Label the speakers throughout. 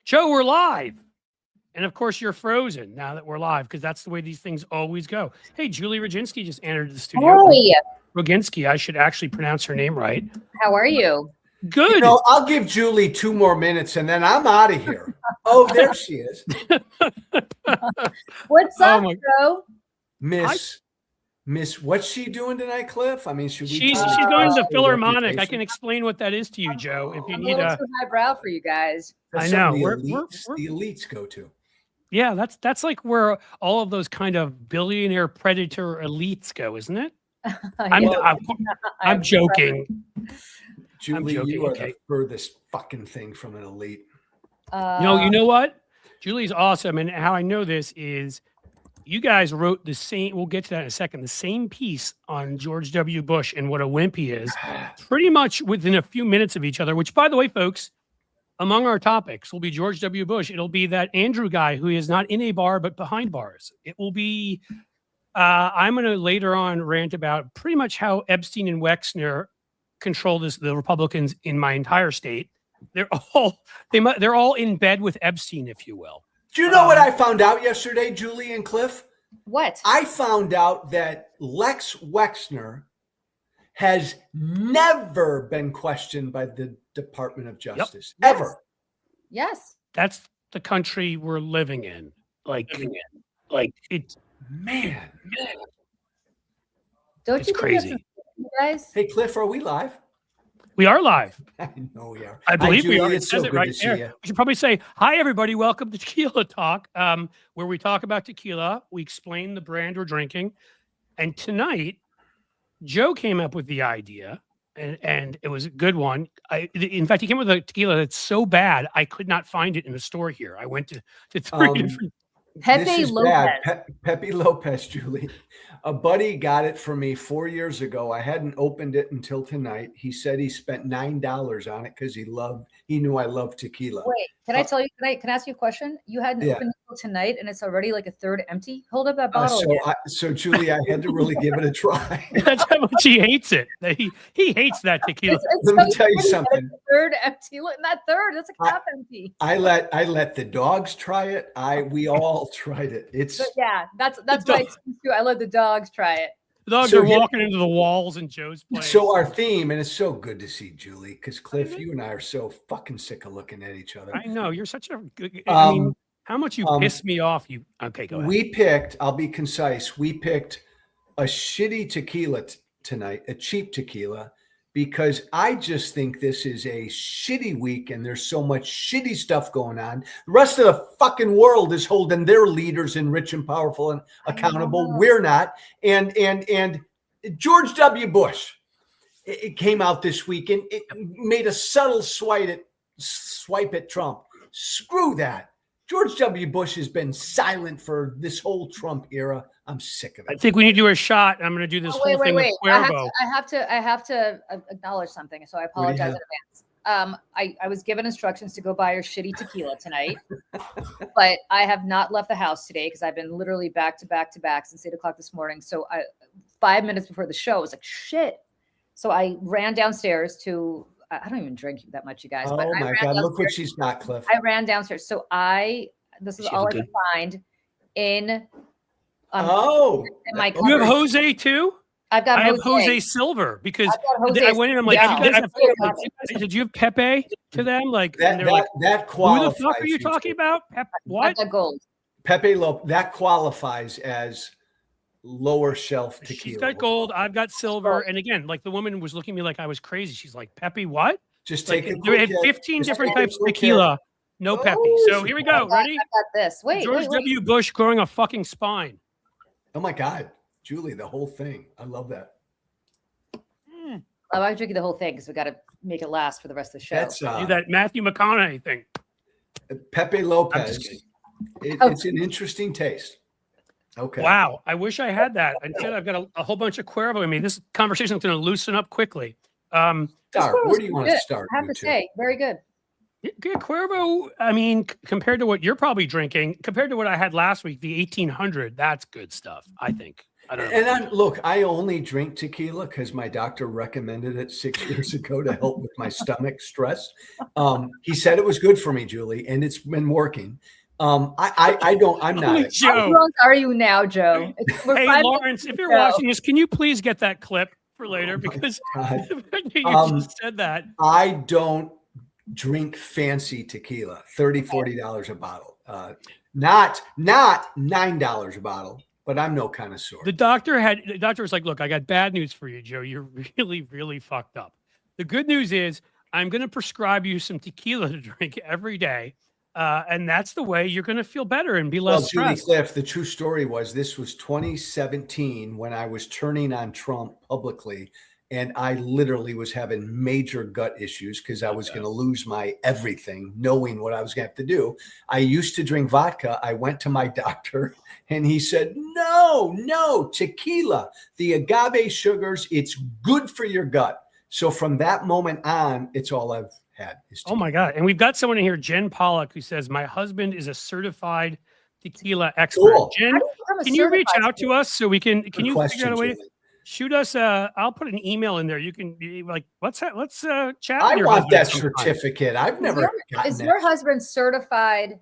Speaker 1: Joe, we're live. And of course, you're frozen now that we're live because that's the way these things always go. Hey, Julie Roginsky just entered the studio.
Speaker 2: Hey.
Speaker 1: Roginsky, I should actually pronounce her name right.
Speaker 2: How are you?
Speaker 1: Good.
Speaker 3: You know, I'll give Julie 2 more minutes and then I'm out of here. Oh, there she is.
Speaker 2: What's up, Joe?
Speaker 3: Miss, what's she doing tonight, Cliff? I mean, should we?
Speaker 1: She's going to the Philharmonic. I can explain what that is to you, Joe, if you need
Speaker 2: a too highbrow for you guys.
Speaker 1: I know
Speaker 3: the elites go to.
Speaker 1: Yeah, that's like where all of those kind of billionaire predator elites go, isn't it? I'm joking.
Speaker 3: Julie, you are the furthest fucking thing from an elite.
Speaker 1: No, you know what? Julie's awesome, and how I know this is you guys wrote the same. We'll get to that in a second. The same piece on George W. Bush and what a wimp he is, pretty much within a few minutes of each other. Which, by the way, folks, among our topics will be George W. Bush. It'll be that Andrew guy who is not in a bar but behind bars. It will be. I'm going to later on rant about pretty much how Epstein and Wexner control the Republicans in my entire state. They're all in bed with Epstein, if you will.
Speaker 3: Do you know what I found out yesterday, Julie and Cliff?
Speaker 2: What?
Speaker 3: I found out that Lex Wexner has never been questioned by the Department of Justice.
Speaker 2: Yep.
Speaker 3: Ever.
Speaker 2: Yes.
Speaker 1: That's the country we're living in. It's
Speaker 3: man.
Speaker 2: Don't
Speaker 1: it's
Speaker 2: you
Speaker 1: crazy.
Speaker 2: Think guys?
Speaker 3: Hey, Cliff, are we live?
Speaker 1: We are live.
Speaker 3: I know we are.
Speaker 1: I believe we are.
Speaker 3: It's so good to see you.
Speaker 1: We should probably say, hi, everybody. Welcome to Tequila Talk, where we talk about tequila. We explain the brand we're drinking. And tonight, Joe came up with the idea, and it was a good one. In fact, he came up with a tequila that's so bad, I could not find it in the store here. I went to 3 different...
Speaker 2: Pepe Lopez.
Speaker 3: Pepe Lopez, Julie. A buddy got it for me 4 years ago. I hadn't opened it until tonight. He said he spent $9 on it because he knew I loved tequila.
Speaker 2: Wait, can I tell you? Can I ask you a question? You hadn't opened it until tonight, and it's already like a third empty. Hold up that bottle.
Speaker 3: So Julie, I had to really give it a try.
Speaker 1: That's how much he hates it. He hates that tequila.
Speaker 3: Let me tell you something.
Speaker 2: Third empty. Look, not third. That's a half empty.
Speaker 3: I let the dogs try it. We all tried it.
Speaker 2: That's my excuse too. I let the dogs try it.
Speaker 1: The dogs are walking into the walls in Joe's place.
Speaker 3: So our theme, and it's so good to see Julie, because Cliff, you and I are so fucking sick of looking at each other.
Speaker 1: I know you're such a good. I mean, how much you piss me off. You okay? Go ahead.
Speaker 3: I'll be concise. We picked a shitty tequila tonight, a cheap tequila, because I just think this is a shitty week and there's so much shitty stuff going on. The rest of the fucking world is holding their leaders in rich and powerful and accountable. We're not. And George W. Bush, it came out this week and it made a subtle swipe at Trump. Screw that. George W. Bush has been silent for this whole Trump era. I'm sick of it.
Speaker 1: I think we need to do a shot. I'm going to do this whole thing with Cuervo.
Speaker 2: I have to acknowledge something, so I apologize in advance. I was given instructions to go buy your shitty tequila tonight, but I have not left the house today because I've been literally back to back since 8 o'clock this morning. So 5 minutes before the show, I was like, shit. So I ran downstairs to. I don't even drink that much, you guys.
Speaker 3: Oh
Speaker 2: but
Speaker 3: my God! Look what she's got, Cliff.
Speaker 2: I ran downstairs. So this is all I could find in. In my
Speaker 1: you have Jose too?
Speaker 2: I have
Speaker 1: Jose Silver because I went in. I'm like, did you have Pepe to them? Like
Speaker 3: that qualifies.
Speaker 1: Who the fuck are you talking about? What?
Speaker 2: Gold.
Speaker 3: Pepe Lopez. That qualifies as lower shelf tequila.
Speaker 1: She's got gold. I've got silver. And again, like the woman was looking at me like I was crazy. She's like, Pepe, what?
Speaker 3: Just take it.
Speaker 1: They had 15 different types of tequila. No Pepe. So here we go. Ready?
Speaker 2: I got this. Wait.
Speaker 1: George W. Bush growing a fucking spine.
Speaker 3: Oh my God, Julie, the whole thing. I love that.
Speaker 2: I'm drinking the whole thing because we got to make it last for the rest of the show.
Speaker 3: That's
Speaker 1: do that Matthew McConaughey thing.
Speaker 3: Pepe Lopez. It's an interesting taste. Okay.
Speaker 1: Wow. I wish I had that. Instead, I've got a whole bunch of Cuervo. I mean, this conversation is going to loosen up quickly.
Speaker 3: Where do you want to start?
Speaker 2: I have to say, very good.
Speaker 1: Yeah, Cuervo, I mean, compared to what you're probably drinking, compared to what I had last week, the 1800, that's good stuff, I think. I don't know.
Speaker 3: And look, I only drink tequila because my doctor recommended it 6 years ago to help with my stomach stress. He said it was good for me, Julie, and it's been working. I'm not.
Speaker 1: Joe.
Speaker 2: How drunk are you now, Joe?
Speaker 1: Hey, Lawrence, if you're watching this, can you please get that clip for later? Because you just said that.
Speaker 3: I don't drink fancy tequila, $30, $40 a bottle. Not $9 a bottle, but I'm no connoisseur.
Speaker 1: The doctor was like, look, I got bad news for you, Joe. You're really, really fucked up. The good news is I'm going to prescribe you some tequila to drink every day. And that's the way you're going to feel better and be less stressed.
Speaker 3: Julie Cliff, the true story was this was 2017 when I was turning on Trump publicly. And I literally was having major gut issues because I was going to lose my everything, knowing what I was going to have to do. I used to drink vodka. I went to my doctor and he said, no, tequila, the agave sugars, it's good for your gut. So from that moment on, it's all I've had.
Speaker 1: Oh my God. And we've got someone in here, Jen Pollock, who says, my husband is a certified tequila expert.
Speaker 3: Cool.
Speaker 1: Jen, can you reach out to us so we can you figure out a way? Shoot us. I'll put an email in there. You can be like, let's chat.
Speaker 3: I want that certificate. I've never.
Speaker 2: Is your husband certified,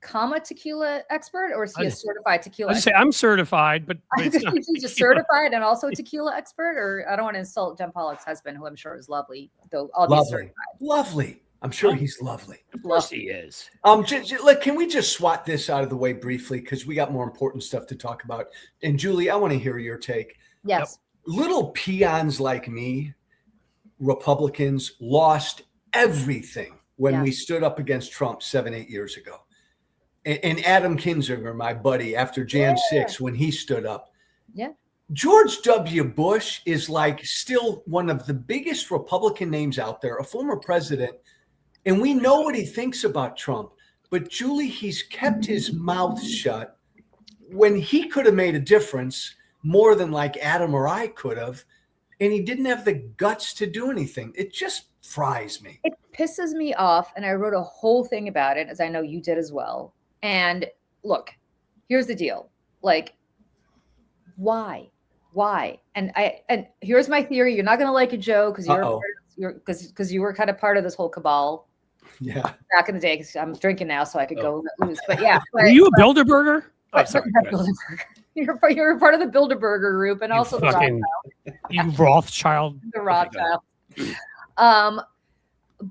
Speaker 2: tequila expert, or is he a certified tequila?
Speaker 1: I say I'm certified, but
Speaker 2: he's a certified and also a tequila expert. Or I don't want to insult Jen Pollock's husband, who I'm sure is lovely, though.
Speaker 3: Lovely. I'm sure he's lovely.
Speaker 1: Of course he is.
Speaker 3: Can we just swat this out of the way briefly because we got more important stuff to talk about? And Julie, I want to hear your take.
Speaker 2: Yes.
Speaker 3: Little peons like me, Republicans, lost everything when we stood up against Trump 7-8 years ago. And Adam Kinzinger, my buddy, after Jan 6, when he stood up.
Speaker 2: Yeah.
Speaker 3: George W. Bush is like still one of the biggest Republican names out there, a former president. And we know what he thinks about Trump. But Julie, he's kept his mouth shut when he could have made a difference more than like Adam or I could have. And he didn't have the guts to do anything. It just fries me.
Speaker 2: It pisses me off. And I wrote a whole thing about it, as I know you did as well. And look, here's the deal. Like, why? And here's my theory. You're not going to like it, Joe, because you were kind of part of this whole cabal.
Speaker 3: Yeah.
Speaker 2: Back in the day, because I'm drinking now, so I could go loose. But yeah.
Speaker 1: Were you a Bilderberger?
Speaker 2: You're part of the Bilderberger group, and also the
Speaker 1: Rothschild.
Speaker 2: The Rothschild.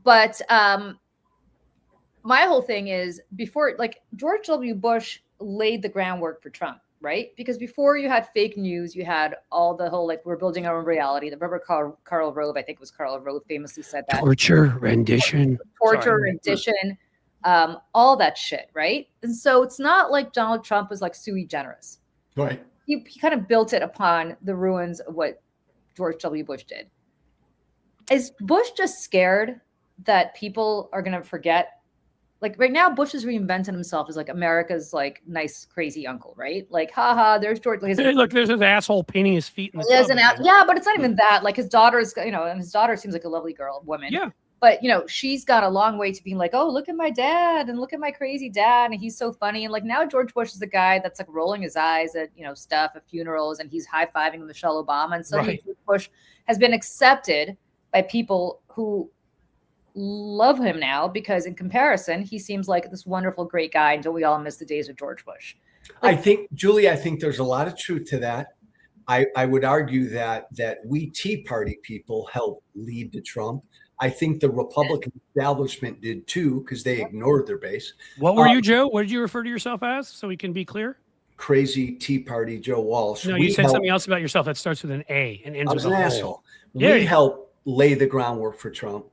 Speaker 2: But my whole thing is before, like, George W. Bush laid the groundwork for Trump, right? Because before you had fake news, you had all the whole, like, we're building our own reality. Remember Karl Rove, I think it was Karl Rove famously said that.
Speaker 1: Torture, rendition,
Speaker 2: all that shit, right? And so it's not like Donald Trump was like sui generis.
Speaker 3: Right.
Speaker 2: He kind of built it upon the ruins of what George W. Bush did. Is Bush just scared that people are going to forget? Like right now, Bush has reinvented himself as like America's like nice, crazy uncle, right? Like, haha, there's George.
Speaker 1: Hey, look, there's his asshole painting his feet in the tub.
Speaker 2: Yeah, but it's not even that. Like his daughter's, and his daughter seems like a lovely woman.
Speaker 1: Yeah.
Speaker 2: But, she's got a long way to being like, oh, look at my dad and look at my crazy dad. And he's so funny. And like now George Bush is the guy that's like rolling his eyes at, stuff at funerals, and he's high-fiving Michelle Obama. And suddenly George Bush has been accepted by people who love him now because in comparison, he seems like this wonderful, great guy. And don't we all miss the days of George Bush?
Speaker 3: I think there's a lot of truth to that. I would argue that we Tea Party people helped lead to Trump. I think the Republican establishment did too, because they ignored their base.
Speaker 1: What were you, Joe? What did you refer to yourself as, so we can be clear?
Speaker 3: Crazy Tea Party Joe Walsh.
Speaker 1: No, you said something else about yourself that starts with an A and ends with an
Speaker 3: asshole. We helped lay the groundwork for Trump,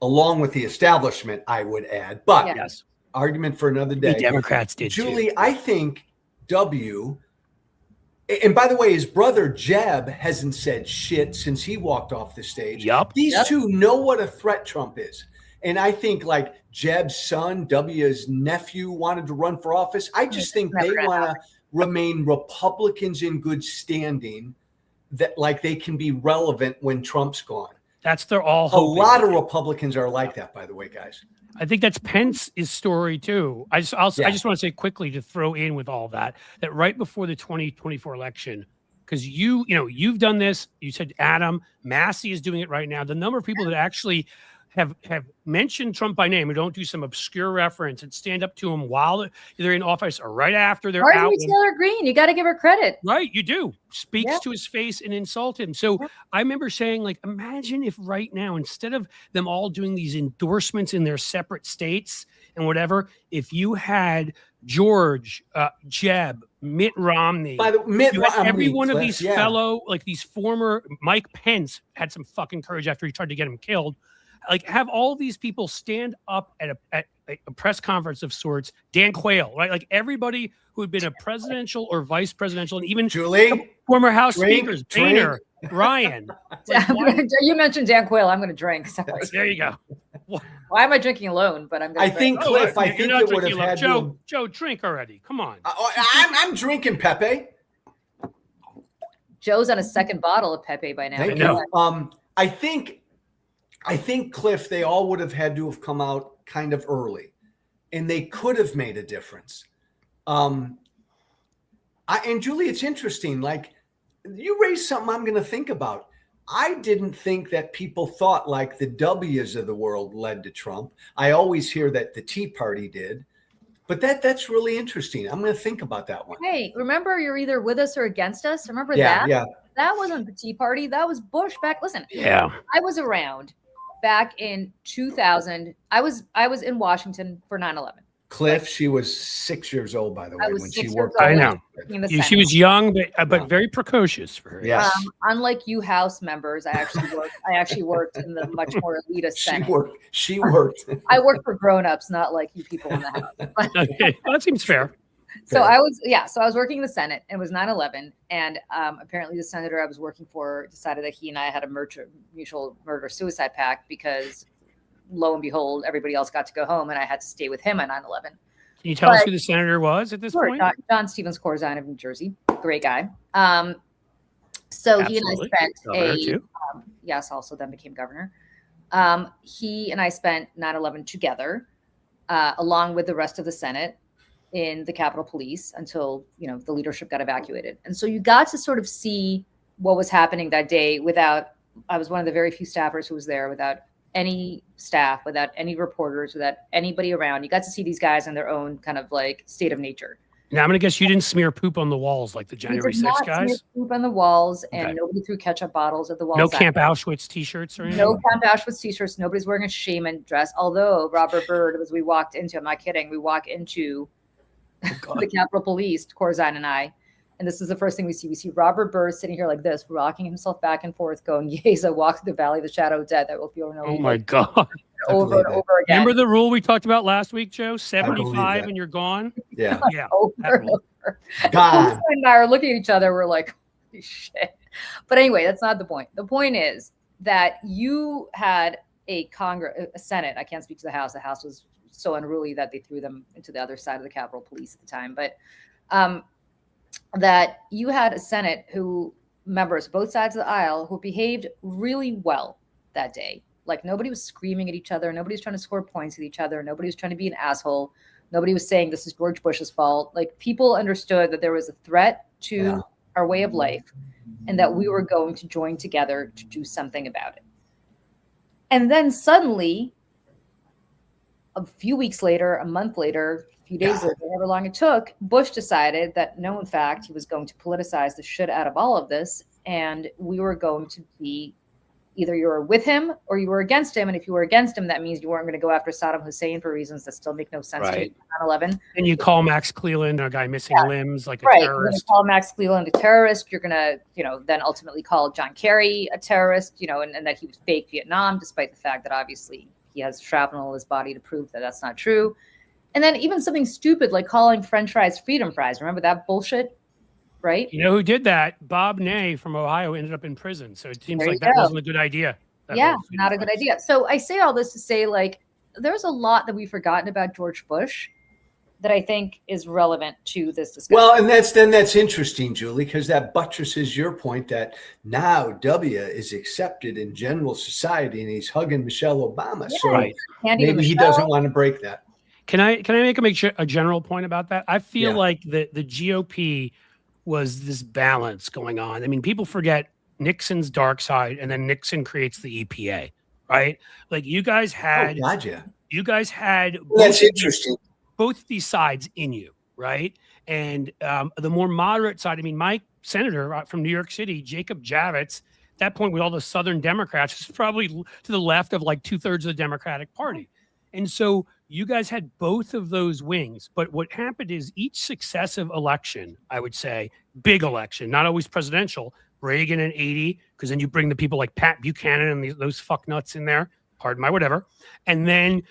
Speaker 3: along with the establishment, I would add. But argument for another day.
Speaker 1: The Democrats did
Speaker 3: Julie,
Speaker 1: too.
Speaker 3: I think and by the way, his brother Jeb hasn't said shit since he walked off the stage. These two know what a threat Trump is. And I think like Jeb's son, W's nephew, wanted to run for office. I just think they want to remain Republicans in good standing, that like they can be relevant when Trump's gone.
Speaker 1: That's their all
Speaker 3: A
Speaker 1: hoping.
Speaker 3: lot of Republicans are like that, by the way, guys.
Speaker 1: I think that's Pence's story too. I just want to say quickly to throw in with all that right before the 2024 election, because you've done this. You said Adam Massey is doing it right now. The number of people that actually have mentioned Trump by name, who don't do some obscure reference and stand up to him while they're in office or right after they're out.
Speaker 2: Marjorie Taylor Greene, you got to give her credit.
Speaker 1: Right, you do. Speaks to his face and insult him. So I remember saying, like, imagine if right now, instead of them all doing these endorsements in their separate states and whatever, if you had George, Jeb, Mitt Romney,
Speaker 3: By the Mitt Romney,
Speaker 1: every one of these fellow, like these former, Mike Pence had some fucking courage after he tried to get him killed. Like, have all these people stand up at a press conference of sorts. Dan Quayle, right? Like everybody who had been a presidential or vice presidential, and even former House speakers, Boehner, Ryan.
Speaker 2: Like, you mentioned Dan Quayle. I'm going to drink. Sorry.
Speaker 1: There you go.
Speaker 2: Why am I drinking alone? But I'm going to
Speaker 3: think Cliff. I think it would have had
Speaker 1: Joe, drink already. Come on.
Speaker 3: I'm drinking Pepe.
Speaker 2: Joe's on a second bottle of Pepe by now.
Speaker 3: Thank you. I think, Cliff, they all would have had to have come out kind of early, and they could have made a difference. And Julie, it's interesting. Like, you raised something I'm going to think about. I didn't think that people thought like the W's of the world led to Trump. I always hear that the Tea Party did, but that's really interesting. I'm going to think about that one.
Speaker 2: Hey, remember, you're either with us or against us. Remember that? Yeah. That wasn't the Tea Party. That was Bush back. Listen, I was around back in 2000. I was in Washington for 9/11.
Speaker 3: Cliff, she was 6 years old, by the way, when she worked.
Speaker 1: I know. She was young, but very precocious for her.
Speaker 3: Yes.
Speaker 2: Unlike you House members, I actually worked in the much more elitist Senate.
Speaker 3: She worked.
Speaker 2: I worked for grown-ups, not like you people in the House.
Speaker 1: Okay, well, that seems fair.
Speaker 2: So I was working in the Senate, and it was 9/11, and apparently the senator I was working for decided that he and I had a mutual murder-suicide pact because, lo and behold, everybody else got to go home, and I had to stay with him on 9/11. Can
Speaker 1: you tell us who the senator was at this point?
Speaker 2: John Stevens Corzine of New Jersey, great guy. So Absolutely. He and I spent also then became governor. He and I spent 9/11 together, along with the rest of the Senate, in the Capitol Police until, the leadership got evacuated. And so you got to sort of see what was happening that day I was one of the very few staffers who was there without any staff, without any reporters, without anybody around. You got to see these guys in their own kind of like state of nature.
Speaker 1: Now I'm going to guess you didn't smear poop on the walls like the January 6th guys?
Speaker 2: Smear poop on the walls, and nobody threw ketchup bottles at the walls.
Speaker 1: No Camp Auschwitz t-shirts or anything?
Speaker 2: No Camp Auschwitz t-shirts. Nobody's wearing a shaman dress. Although Robert Byrd, as we walked into, I'm not kidding, we walk into the Capitol Police, Corzine and I, and this is the first thing we see. We see Robert Byrd sitting here like this, rocking himself back and forth, going, "Yes, I walk through the valley of the shadow of death. That will feel no."
Speaker 1: Oh my God!
Speaker 2: Over and over again.
Speaker 1: Remember the rule we talked about last week, Joe? 75 and you're gone.
Speaker 3: Yeah.
Speaker 2: Over and over. God. And I are looking at each other. We're like, "Holy shit!" But anyway, that's not the point. The point is that you had a Senate. I can't speak to the House. The House was so unruly that they threw them into the other side of the Capitol Police at the time. But that you had a Senate members, both sides of the aisle, who behaved really well that day. Like, nobody was screaming at each other. Nobody was trying to score points at each other. Nobody was trying to be an asshole. Nobody was saying this is George Bush's fault. Like, people understood that there was a threat to our way of life and that we were going to join together to do something about it. And then suddenly, a few weeks later, a month later, a few days later, however long it took, Bush decided that no, in fact, he was going to politicize the shit out of all of this. And we were going to be either you were with him or you were against him. And if you were against him, that means you weren't going to go after Saddam Hussein for reasons that still make no sense to me. 9/11.
Speaker 1: And you call Max Cleland a guy missing limbs, like a terrorist.
Speaker 2: You're going to call Max Cleland a terrorist. You're going to, then ultimately call John Kerry a terrorist, and that he was fake Vietnam, despite the fact that obviously he has shrapnel in his body to prove that that's not true. And then even something stupid like calling French fries freedom fries. Remember that bullshit? Right?
Speaker 1: You know who did that? Bob Ney from Ohio ended up in prison. So it seems like that wasn't a good idea.
Speaker 2: Not a good idea. So I say all this to say, like, there's a lot that we've forgotten about George Bush that I think is relevant to this discussion.
Speaker 3: Well, and that's interesting, Julie, because that buttresses your point that now W is accepted in general society, and he's hugging Michelle Obama.
Speaker 2: Yeah,
Speaker 3: So
Speaker 1: Right.
Speaker 3: maybe he doesn't want to break that.
Speaker 1: Can I make a general point about that? I feel
Speaker 3: Yeah.
Speaker 1: like the GOP was this balance going on. I mean, people forget Nixon's dark side, and then Nixon creates the EPA, right? Like you guys had,
Speaker 3: Oh, God, yeah.
Speaker 1: you guys had
Speaker 3: That's interesting.
Speaker 1: both of these sides in you, right? And the more moderate side, I mean, my senator from New York City, Jacob Javits, at that point with all the Southern Democrats, is probably to the left of like 2/3 of the Democratic Party. And so you guys had both of those wings. But what happened is each successive election, I would say, big election, not always presidential, Reagan in 80, because then you bring the people like Pat Buchanan and those fucknuts in there, pardon my whatever. And then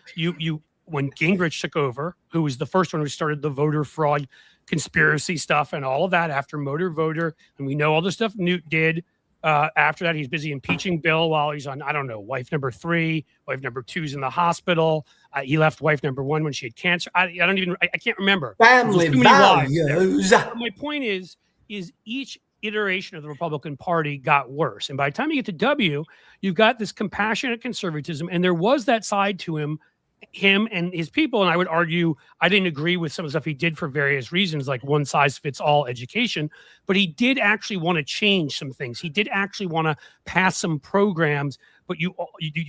Speaker 1: when Gingrich took over, who was the first one who started the voter fraud conspiracy stuff and all of that after motor voter, and we know all the stuff Newt did. After that, he's busy impeaching Bill while he's on, I don't know, wife number 3, wife number 2's in the hospital. He left wife number 1 when she had cancer. I can't remember.
Speaker 3: Family values.
Speaker 1: But my point is each iteration of the Republican Party got worse. And by the time you get to W, you've got this compassionate conservatism, and there was that side to him and his people. And I would argue, I didn't agree with some of the stuff he did for various reasons, like one size fits all education, but he did actually want to change some things. He did actually want to pass some programs, but you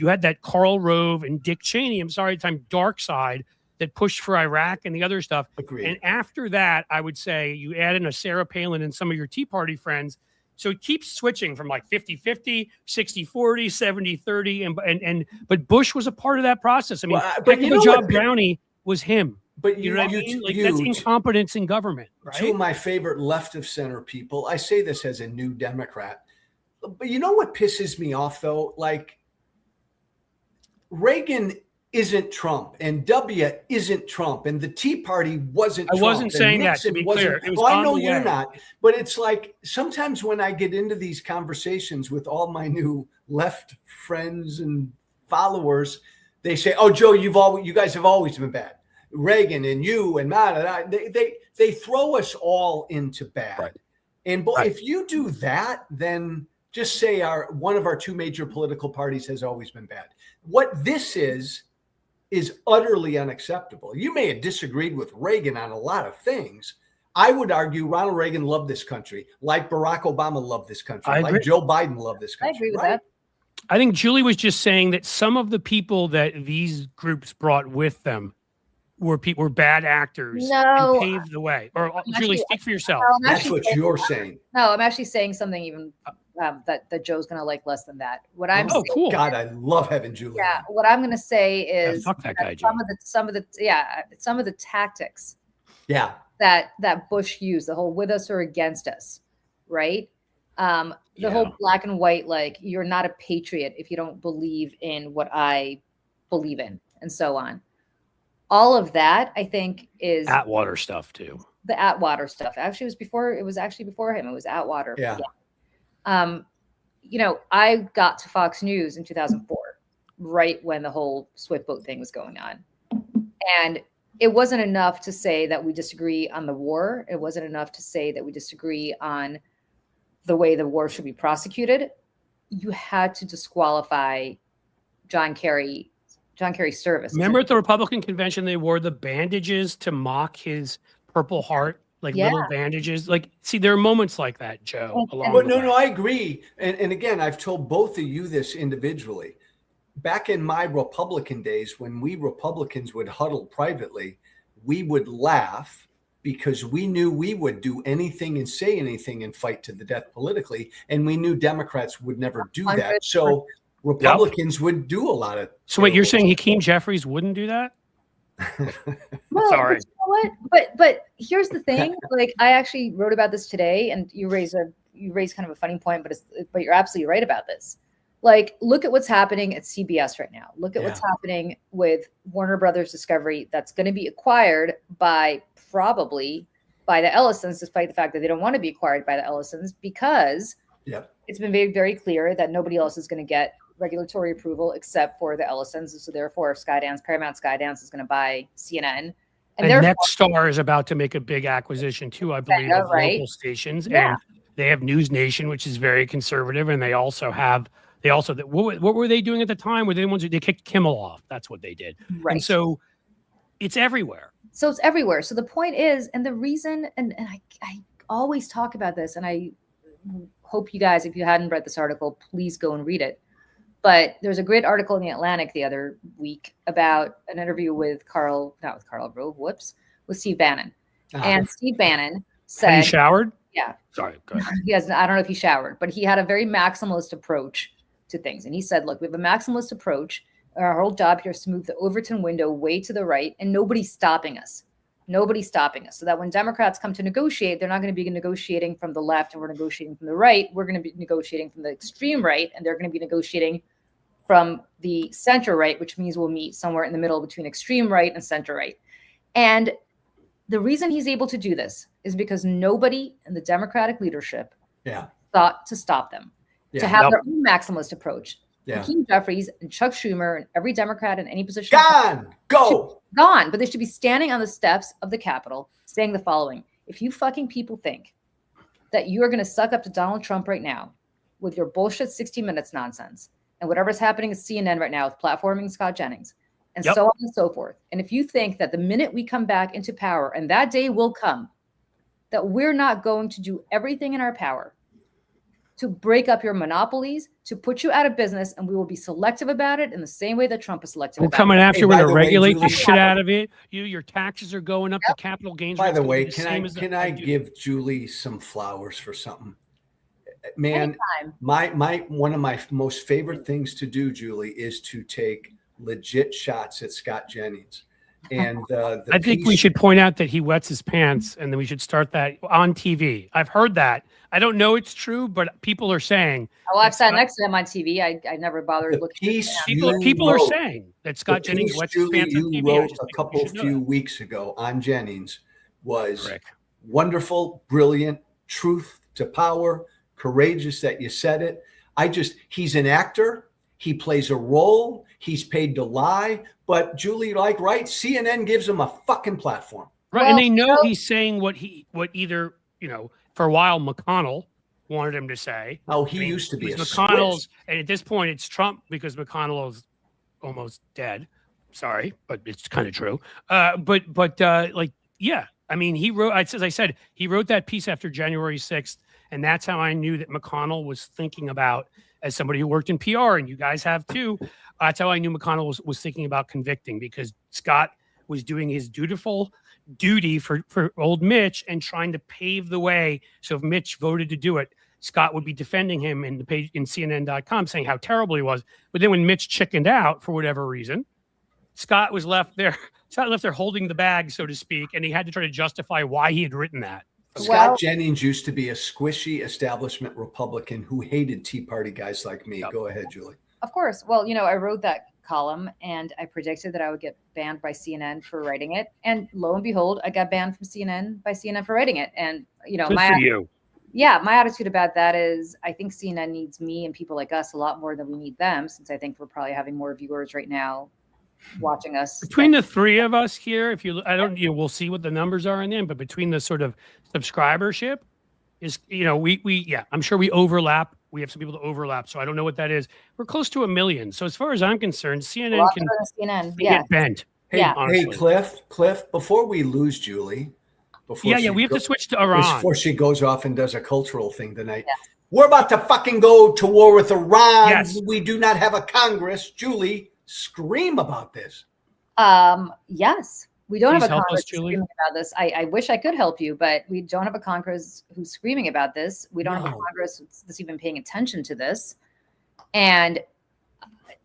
Speaker 1: had that Karl Rove and Dick Cheney, I'm sorry, time dark side that pushed for Iraq and the other stuff.
Speaker 3: Agreed.
Speaker 1: And after that, I would say you add in a Sarah Palin and some of your Tea Party friends. So it keeps switching from like 50-50, 60-40, 70-30. But Bush was a part of that process. I mean, technical job Brownie was him.
Speaker 3: But
Speaker 1: you know what I mean? Like that's incompetence in government, right?
Speaker 3: Two of my favorite left of center people. I say this as a new Democrat. But you know what pisses me off, though? Like, Reagan isn't Trump, and W isn't Trump, and the Tea Party wasn't Trump.
Speaker 1: I wasn't saying that, to be clear. It was
Speaker 3: well, I know
Speaker 1: the
Speaker 3: you're
Speaker 1: way.
Speaker 3: not, but it's like sometimes when I get into these conversations with all my new left friends and followers, they say, "Oh, Joe, you guys have always been bad. Reagan and you and Matt." They throw us all into bad.
Speaker 1: Right.
Speaker 3: And if you do that, then just say one of our two major political parties has always been bad. What this is utterly unacceptable. You may have disagreed with Reagan on a lot of things. I would argue Ronald Reagan loved this country, like Barack Obama loved this country, like Joe Biden loved this country.
Speaker 2: I agree with that.
Speaker 1: I think Julie was just saying that some of the people that these groups brought with them were bad actors and paved the way. Or Julie, speak for yourself.
Speaker 3: That's what you're saying.
Speaker 2: No, I'm actually saying something even that Joe's going to like less than that. What I'm saying,
Speaker 1: cool.
Speaker 3: God, I love having Julie.
Speaker 2: Yeah, what I'm going to say is
Speaker 1: fuck that guy,
Speaker 2: some of the tactics.
Speaker 3: Yeah.
Speaker 2: That Bush used, the whole with us or against us, right? The whole black and white, like you're not a patriot if you don't believe in what I believe in, and so on. All of that, I think, is
Speaker 1: Atwater stuff too.
Speaker 2: The Atwater stuff. Actually, it was actually before him. It was Atwater.
Speaker 3: Yeah.
Speaker 2: I got to Fox News in 2004, right when the whole Swift boat thing was going on. And it wasn't enough to say that we disagree on the war. It wasn't enough to say that we disagree on the way the war should be prosecuted. You had to disqualify John Kerry's service.
Speaker 1: Remember at the Republican convention, they wore the bandages to mock his Purple Heart, little bandages. Like, see, there are moments like that, Joe.
Speaker 3: No, I agree. And again, I've told both of you this individually. Back in my Republican days, when we Republicans would huddle privately, we would laugh because we knew we would do anything and say anything and fight to the death politically. And we knew Democrats would never do that. So Republicans would do a lot of.
Speaker 1: So wait, you're saying Hakeem Jeffries wouldn't do that?
Speaker 2: Well,
Speaker 1: sorry.
Speaker 2: You know what? But here's the thing. Like, I actually wrote about this today, and you raised kind of a funny point, but you're absolutely right about this. Like, look at what's happening at CBS right now. Look at what's happening with Warner Brothers Discovery that's going to be acquired probably by the Ellisons, despite the fact that they don't want to be acquired by the Ellisons, because it's been very, very clear that nobody else is going to get regulatory approval except for the Ellisons. So therefore, Paramount Skydance is going to buy CNN. And
Speaker 1: Nexstar is about to make a big acquisition too, I believe, of local stations. And they have News Nation, which is very conservative, and they also what were they doing at the time? Were they the ones they kicked Kimmel off? That's what they did. Right. And so it's everywhere.
Speaker 2: So it's everywhere. So the point is, and the reason, and I always talk about this, and I hope you guys, if you hadn't read this article, please go and read it. But there's a great article in The Atlantic the other week about an interview with Steve Bannon. And Steve Bannon said—
Speaker 1: Had he showered?
Speaker 2: Yeah.
Speaker 1: Sorry, go ahead.
Speaker 2: I don't know if he showered, but he had a very maximalist approach to things. And he said, look, we have a maximalist approach. Our whole job here is to move the Overton window way to the right, and nobody's stopping us. Nobody's stopping us. So that when Democrats come to negotiate, they're not going to be negotiating from the left and we're negotiating from the right. We're going to be negotiating from the extreme right, and they're going to be negotiating from the center right, which means we'll meet somewhere in the middle between extreme right and center right. And the reason he's able to do this is because nobody in the Democratic leadership thought to stop them, to have their own maximalist approach. Hakeem Jeffries and Chuck Schumer and every Democrat in any position gone, but they should be standing on the steps of the Capitol saying the following: if you fucking people think that you are going to suck up to Donald Trump right now with your bullshit 60 Minutes nonsense and whatever's happening at CNN right now with platforming Scott Jennings and so on and so forth, and if you think that the minute we come back into power, and that day will come, that we're not going to do everything in our power to break up your monopolies, to put you out of business, and we will be selective about it in the same way that Trump is selective.
Speaker 1: We're coming after you. We're going to regulate the shit out of it. Your taxes are going up. The capital gains.
Speaker 3: By the way, can I give Julie some flowers for something? Man, one of my most favorite things to do, Julie, is to take legit shots at Scott Jennings. And I
Speaker 1: think we should point out that he wets his pants, and then we should start that on TV. I've heard that. I don't know it's true, but people are saying.
Speaker 2: Oh, I've sat next to him on TV. I never bothered looking.
Speaker 1: People are saying that Scott Jennings wets his pants on TV.
Speaker 3: Wrote a few weeks ago on Jennings was wonderful, brilliant, truth to power, courageous that you said it. He's an actor. He plays a role. He's paid to lie. But Julie, CNN gives him a fucking platform.
Speaker 1: Right. And they know he's saying what either, for a while McConnell wanted him to say.
Speaker 3: Oh, he used to be
Speaker 1: McConnell's. And at this point, it's Trump because McConnell is almost dead. Sorry, but it's kind of true. I mean, he wrote, as I said, he wrote that piece after January 6th. And that's how I knew that McConnell was thinking about, as somebody who worked in PR, and you guys have too, that's how I knew McConnell was thinking about convicting, because Scott was doing his dutiful duty for old Mitch and trying to pave the way. So if Mitch voted to do it, Scott would be defending him in the page in CNN.com, saying how terrible he was. But then when Mitch chickened out for whatever reason, Scott was left there. Scott left there holding the bag, so to speak, and he had to try to justify why he had written that.
Speaker 3: Scott Jennings used to be a squishy establishment Republican who hated Tea Party guys like me. Go ahead, Julie.
Speaker 2: Of course. Well, I wrote that column and I predicted that I would get banned by CNN for writing it. And lo and behold, I got banned from CNN by CNN for writing it. And, my attitude about that is I think CNN needs me and people like us a lot more than we need them, since I think we're probably having more viewers right now watching us.
Speaker 1: Between the three of us here, we'll see what the numbers are in the end, but between the sort of subscribership is, I'm sure we overlap. We have some people to overlap, so I don't know what that is. We're close to 1 million. So as far as I'm concerned, CNN can get bent.
Speaker 3: Hey, Cliff, before we lose Julie, we have
Speaker 1: to switch to Iran.
Speaker 3: Before she goes off and does a cultural thing tonight. Yeah. We're about to fucking go to war with Iran.
Speaker 1: Yes.
Speaker 3: We do not have a Congress. Julie, scream about this.
Speaker 2: Yes. We don't have a Congress screaming about this. I wish I could help you, but we don't have a Congress who's screaming about this. We don't have a Congress that's even paying attention to this. And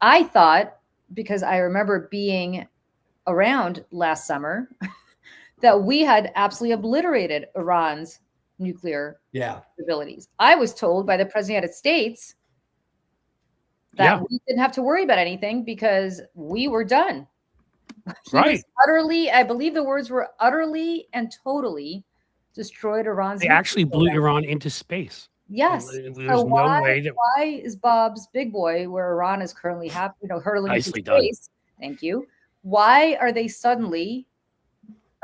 Speaker 2: I thought, because I remember being around last summer, that we had absolutely obliterated Iran's nuclear abilities. I was told by the President of the United States that we didn't have to worry about anything because we were done.
Speaker 1: Right.
Speaker 2: Utterly, I believe the words were utterly and totally destroyed Iran's.
Speaker 1: They actually blew Iran into space.
Speaker 2: Yes. So why is Bob's Big Boy, where Iran is currently hurtling into space? Thank you. Why are they suddenly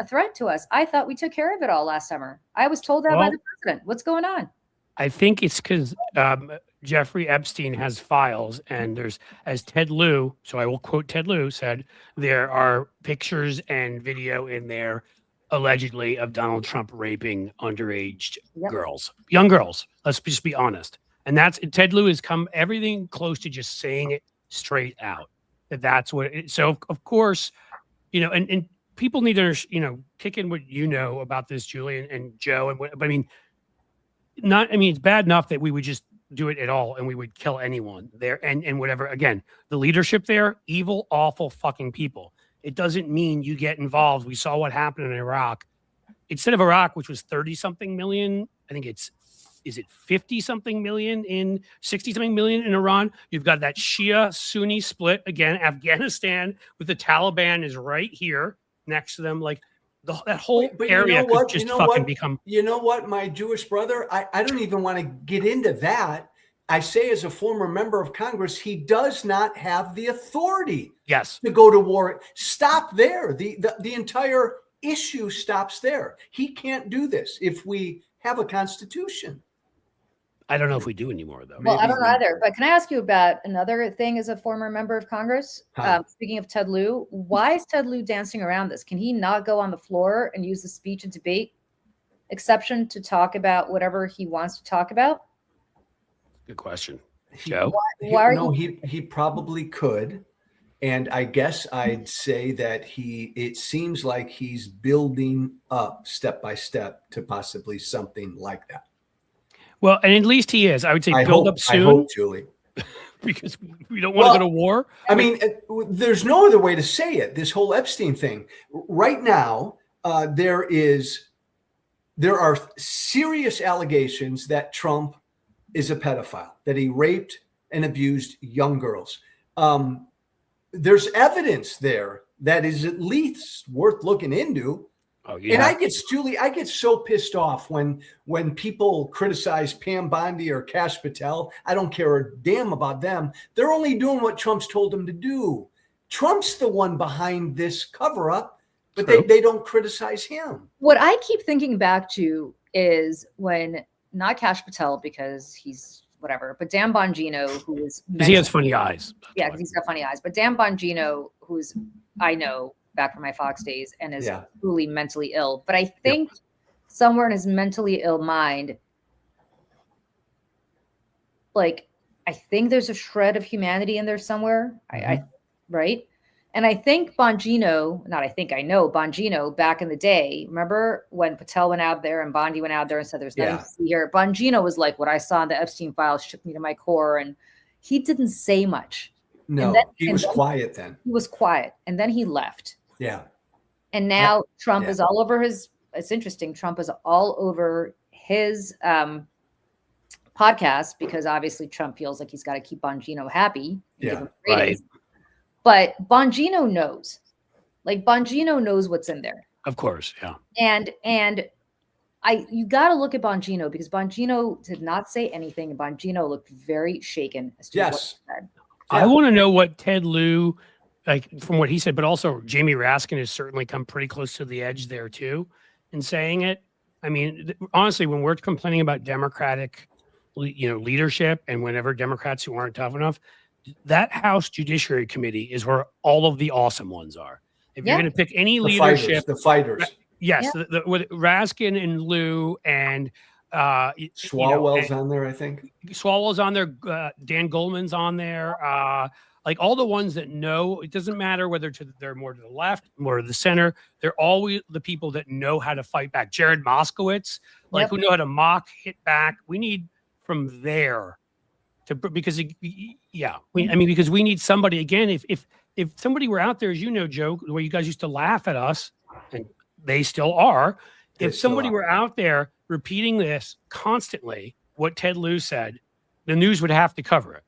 Speaker 2: a threat to us. I thought we took care of it all last summer. I was told that by the president. What's going on?
Speaker 1: I think it's because Jeffrey Epstein has files, and there's, as Ted Lieu, so I will quote Ted Lieu, said, there are pictures and video in there allegedly of Donald Trump raping underage girls, young girls. Let's just be honest. And Ted Lieu has come everything close to just saying it straight out. That's what it is. So of course, and people need to, kick in what you know about this, Julie and Joe. And but it's bad enough that we would just do it at all and we would kill anyone there and whatever. Again, the leadership there, evil, awful fucking people. It doesn't mean you get involved. We saw what happened in Iraq. Instead of Iraq, which was 30 something million, I think is it 50 something million in 60 something million in Iran? You've got that Shia Sunni split again. Afghanistan with the Taliban is right here next to them. Like that whole area could just fucking become.
Speaker 3: You know what, my Jewish brother? I don't even want to get into that. I say, as a former member of Congress, he does not have the authority.
Speaker 1: Yes.
Speaker 3: To go to war. Stop there. The entire issue stops there. He can't do this if we have a constitution.
Speaker 1: I don't know if we do anymore, though.
Speaker 2: Well, I don't know either. But can I ask you about another thing as a former member of Congress? Speaking of Ted Lieu, why is Ted Lieu dancing around this? Can he not go on the floor and use the speech and debate exception to talk about whatever he wants to talk about?
Speaker 1: Good question. Joe?
Speaker 3: He probably could. And I guess I'd say that it seems like he's building up step by step to possibly something like that.
Speaker 1: Well, and at least he is. I would say build up soon.
Speaker 3: I hope, Julie.
Speaker 1: Because we don't want to go to war.
Speaker 3: I mean, there's no other way to say it. This whole Epstein thing. Right now, there are serious allegations that Trump is a pedophile, that he raped and abused young girls. There's evidence there that is at least worth looking into.
Speaker 1: Oh, yeah.
Speaker 3: And I get so pissed off when people criticize Pam Bondi or Kash Patel. I don't care a damn about them. They're only doing what Trump's told them to do. Trump's the one behind this cover up, but they don't criticize him.
Speaker 2: What I keep thinking back to is when, not Kash Patel because he's whatever, but Dan Bongino, who is
Speaker 1: he has funny eyes.
Speaker 2: Yeah, because he's got funny eyes. But Dan Bongino, who's I know back from my Fox days and is truly mentally ill. But I think somewhere in his mentally ill mind, like I think there's a shred of humanity in there somewhere. I right. And I think Bongino, I know Bongino back in the day, remember when Patel went out there and Bondi went out there and said there's nothing to see here? Bongino was like, what I saw in the Epstein files shook me to my core. And he didn't say much.
Speaker 3: No, he was quiet then. He
Speaker 2: was quiet. And then he left.
Speaker 3: Yeah.
Speaker 2: And now Trump is all over it's interesting. Trump is all over his podcast because obviously Trump feels like he's got to keep Bongino happy.
Speaker 3: Yeah,
Speaker 1: right.
Speaker 2: But Bongino knows. Like Bongino knows what's in there.
Speaker 1: Of course, yeah.
Speaker 2: And you got to look at Bongino because Bongino did not say anything. And Bongino looked very shaken as to what he said.
Speaker 1: I want to know what Ted Lieu, like from what he said, but also Jamie Raskin has certainly come pretty close to the edge there too in saying it. I mean, honestly, when we're complaining about Democratic, leadership and whenever Democrats who aren't tough enough, that House Judiciary Committee is where all of the awesome ones are. If you're going to pick any leadership,
Speaker 3: the fighters.
Speaker 1: Yes, with Raskin and Lieu and
Speaker 3: Swalwell's on there, I think.
Speaker 1: Swalwell's on there. Dan Goldman's on there. Like all the ones that know, it doesn't matter whether they're more to the left, more to the center. They're always the people that know how to fight back. Jared Moskowitz, who know how to mock, hit back. We need from there because we need somebody again. If somebody were out there, as you know, Joe, where you guys used to laugh at us, and they still are. If somebody were out there repeating this constantly, what Ted Lieu said, the news would have to cover it.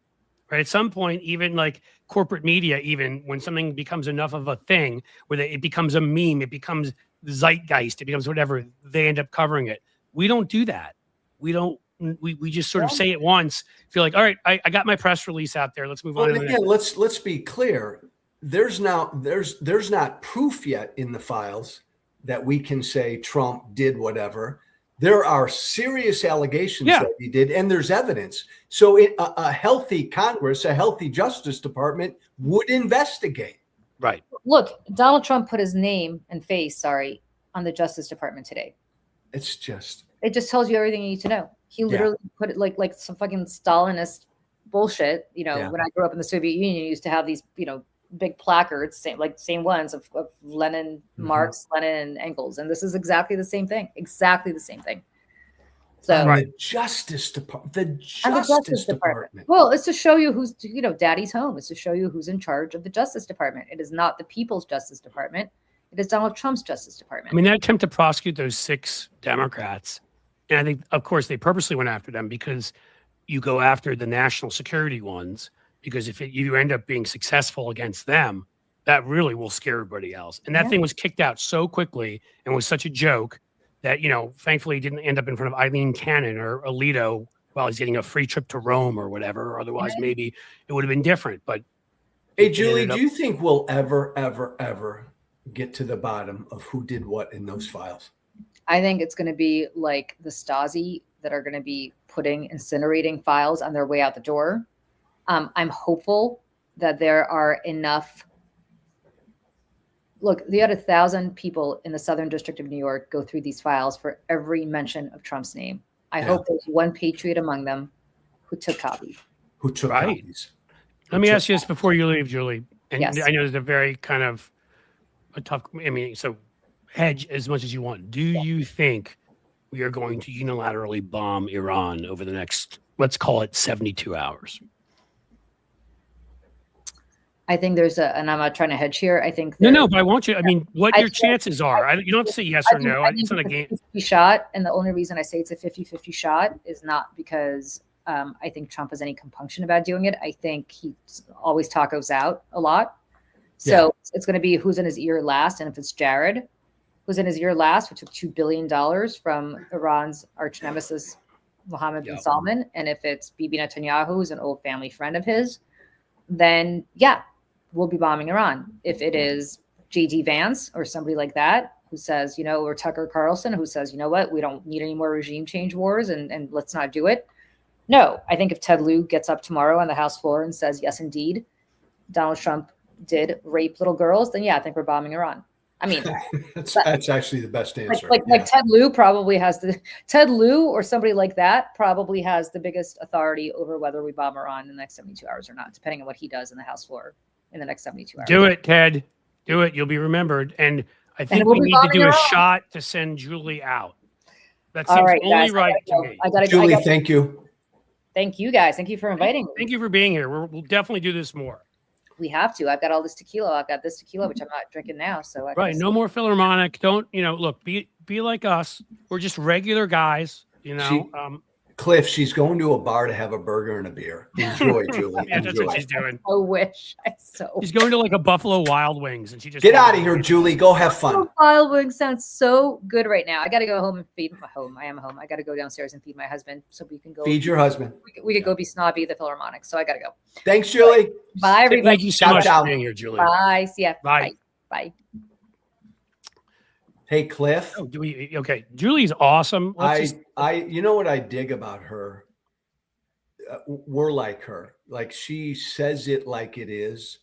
Speaker 1: Right? At some point, even like corporate media, even when something becomes enough of a thing, where it becomes a meme, it becomes zeitgeist, it becomes whatever, they end up covering it. We don't do that. We don't. We just sort of say it once, feel like, all right, I got my press release out there. Let's move on.
Speaker 3: Again, let's be clear. There's not proof yet in the files that we can say Trump did whatever. There are serious allegations that he did, and there's evidence. So a healthy Congress, a healthy Justice Department would investigate.
Speaker 1: Right.
Speaker 2: Look, Donald Trump put his name and face, on the Justice Department today.
Speaker 3: It just
Speaker 2: tells you everything you need to know. He literally put it like some fucking Stalinist bullshit. When I grew up in the Soviet Union, you used to have these, big placards, same ones of Lenin, Marx, Lenin, and Engels, and this is exactly the same thing. So
Speaker 3: the Justice Department, the Justice Department.
Speaker 2: Well, it's to show you who's, daddy's home. It's to show you who's in charge of the Justice Department. It is not the people's Justice Department. It is Donald Trump's Justice Department.
Speaker 1: I mean, that attempt to prosecute those 6 Democrats, and I think, of course, they purposely went after them because you go after the national security ones. Because if you end up being successful against them, that really will scare everybody else. And that thing was kicked out so quickly and was such a joke that, thankfully didn't end up in front of Eileen Cannon or Alito while he's getting a free trip to Rome or whatever. Or otherwise, maybe it would have been different. But
Speaker 3: hey, Julie, do you think we'll ever get to the bottom of who did what in those files?
Speaker 2: I think it's going to be like the Stasi that are going to be incinerating files on their way out the door. I'm hopeful that there are enough. Look, they had 1,000 people in the Southern District of New York go through these files for every mention of Trump's name. I hope there's one patriot among them who took copies.
Speaker 3: Copies.
Speaker 1: Let me ask you this before you leave, Julie. And
Speaker 2: Yes.
Speaker 1: I know there's a very kind of a tough, so hedge as much as you want. Do you think we are going to unilaterally bomb Iran over the next, let's call it 72 hours?
Speaker 2: I think there's and I'm not trying to hedge here. I think
Speaker 1: no, but I want you. I mean, what your chances are? You don't have to say yes or no. It's not a game.
Speaker 2: 50 shot, and the only reason I say it's a 50-50 shot is not because I think Trump has any compunction about doing it. I think he always tacos out a lot. So it's going to be who's in his ear last, and if it's Jared, who's in his ear last, who took $2 billion from Iran's arch nemesis Mohammed bin Salman, and if it's Bibi Netanyahu, who's an old family friend of his, then we'll be bombing Iran. If it is J.D. Vance or somebody like that who says, or Tucker Carlson who says, you know what, we don't need any more regime change wars and let's not do it. No, I think if Ted Lieu gets up tomorrow on the House floor and says, yes, indeed, Donald Trump did rape little girls, then I think we're bombing Iran. I mean,
Speaker 3: that's actually the best answer.
Speaker 2: Like Ted Lieu probably has Ted Lieu or somebody like that probably has the biggest authority over whether we bomb Iran in the next 72 hours or not, depending on what he does in the House floor in the next 72 hours.
Speaker 1: Do it, Ted. Do it. You'll be remembered. And I think we need to do a shot to send Julie out. That seems only right to me.
Speaker 3: Julie, thank you.
Speaker 2: Thank you, guys. Thank you for inviting me.
Speaker 1: Thank you for being here. We'll definitely do this more.
Speaker 2: We have to. I've got all this tequila. I've got this tequila, which I'm not drinking now. So
Speaker 1: no more Philharmonic. Don't, look, be like us. We're just regular guys,
Speaker 3: Cliff, she's going to a bar to have a burger and a beer. Enjoy, Julie.
Speaker 1: That's what she's doing.
Speaker 2: I wish.
Speaker 1: She's going to like a Buffalo Wild Wings, and she just
Speaker 3: get out of here, Julie. Go have fun.
Speaker 2: Buffalo Wild Wings sounds so good right now. I got to go home and feed my home. I am home. I got to go downstairs and feed my husband so we can go
Speaker 3: feed your husband.
Speaker 2: We could go be snobby at the Philharmonic. So I got to go.
Speaker 3: Thanks, Julie.
Speaker 2: Bye, everybody.
Speaker 1: Thank you so much for being here, Julie.
Speaker 2: Bye. See ya.
Speaker 1: Bye.
Speaker 2: Bye.
Speaker 3: Hey, Cliff.
Speaker 1: Oh, okay. Julie's awesome.
Speaker 3: You know what I dig about her? We're like her. Like, she says it like it is.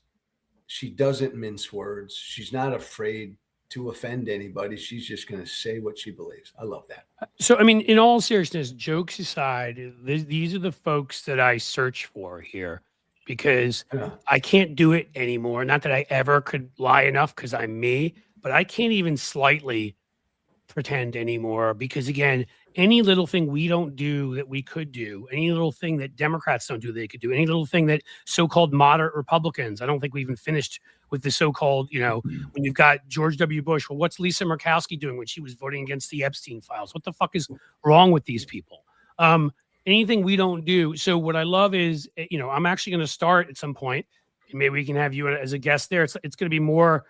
Speaker 3: She doesn't mince words. She's not afraid to offend anybody. She's just going to say what she believes. I love that.
Speaker 1: So, I mean, in all seriousness, jokes aside, these are the folks that I search for here because I can't do it anymore. Not that I ever could lie enough because I'm me, but I can't even slightly pretend anymore because, again, any little thing we don't do that we could do, any little thing that Democrats don't do they could do, any little thing that so-called moderate Republicans, I don't think we even finished with the so-called, when you've got George W. Bush, well, what's Lisa Murkowski doing when she was voting against the Epstein files? What the fuck is wrong with these people? Anything we don't do. So what I love is, I'm actually going to start at some point, and maybe we can have you as a guest there. It's going to be more,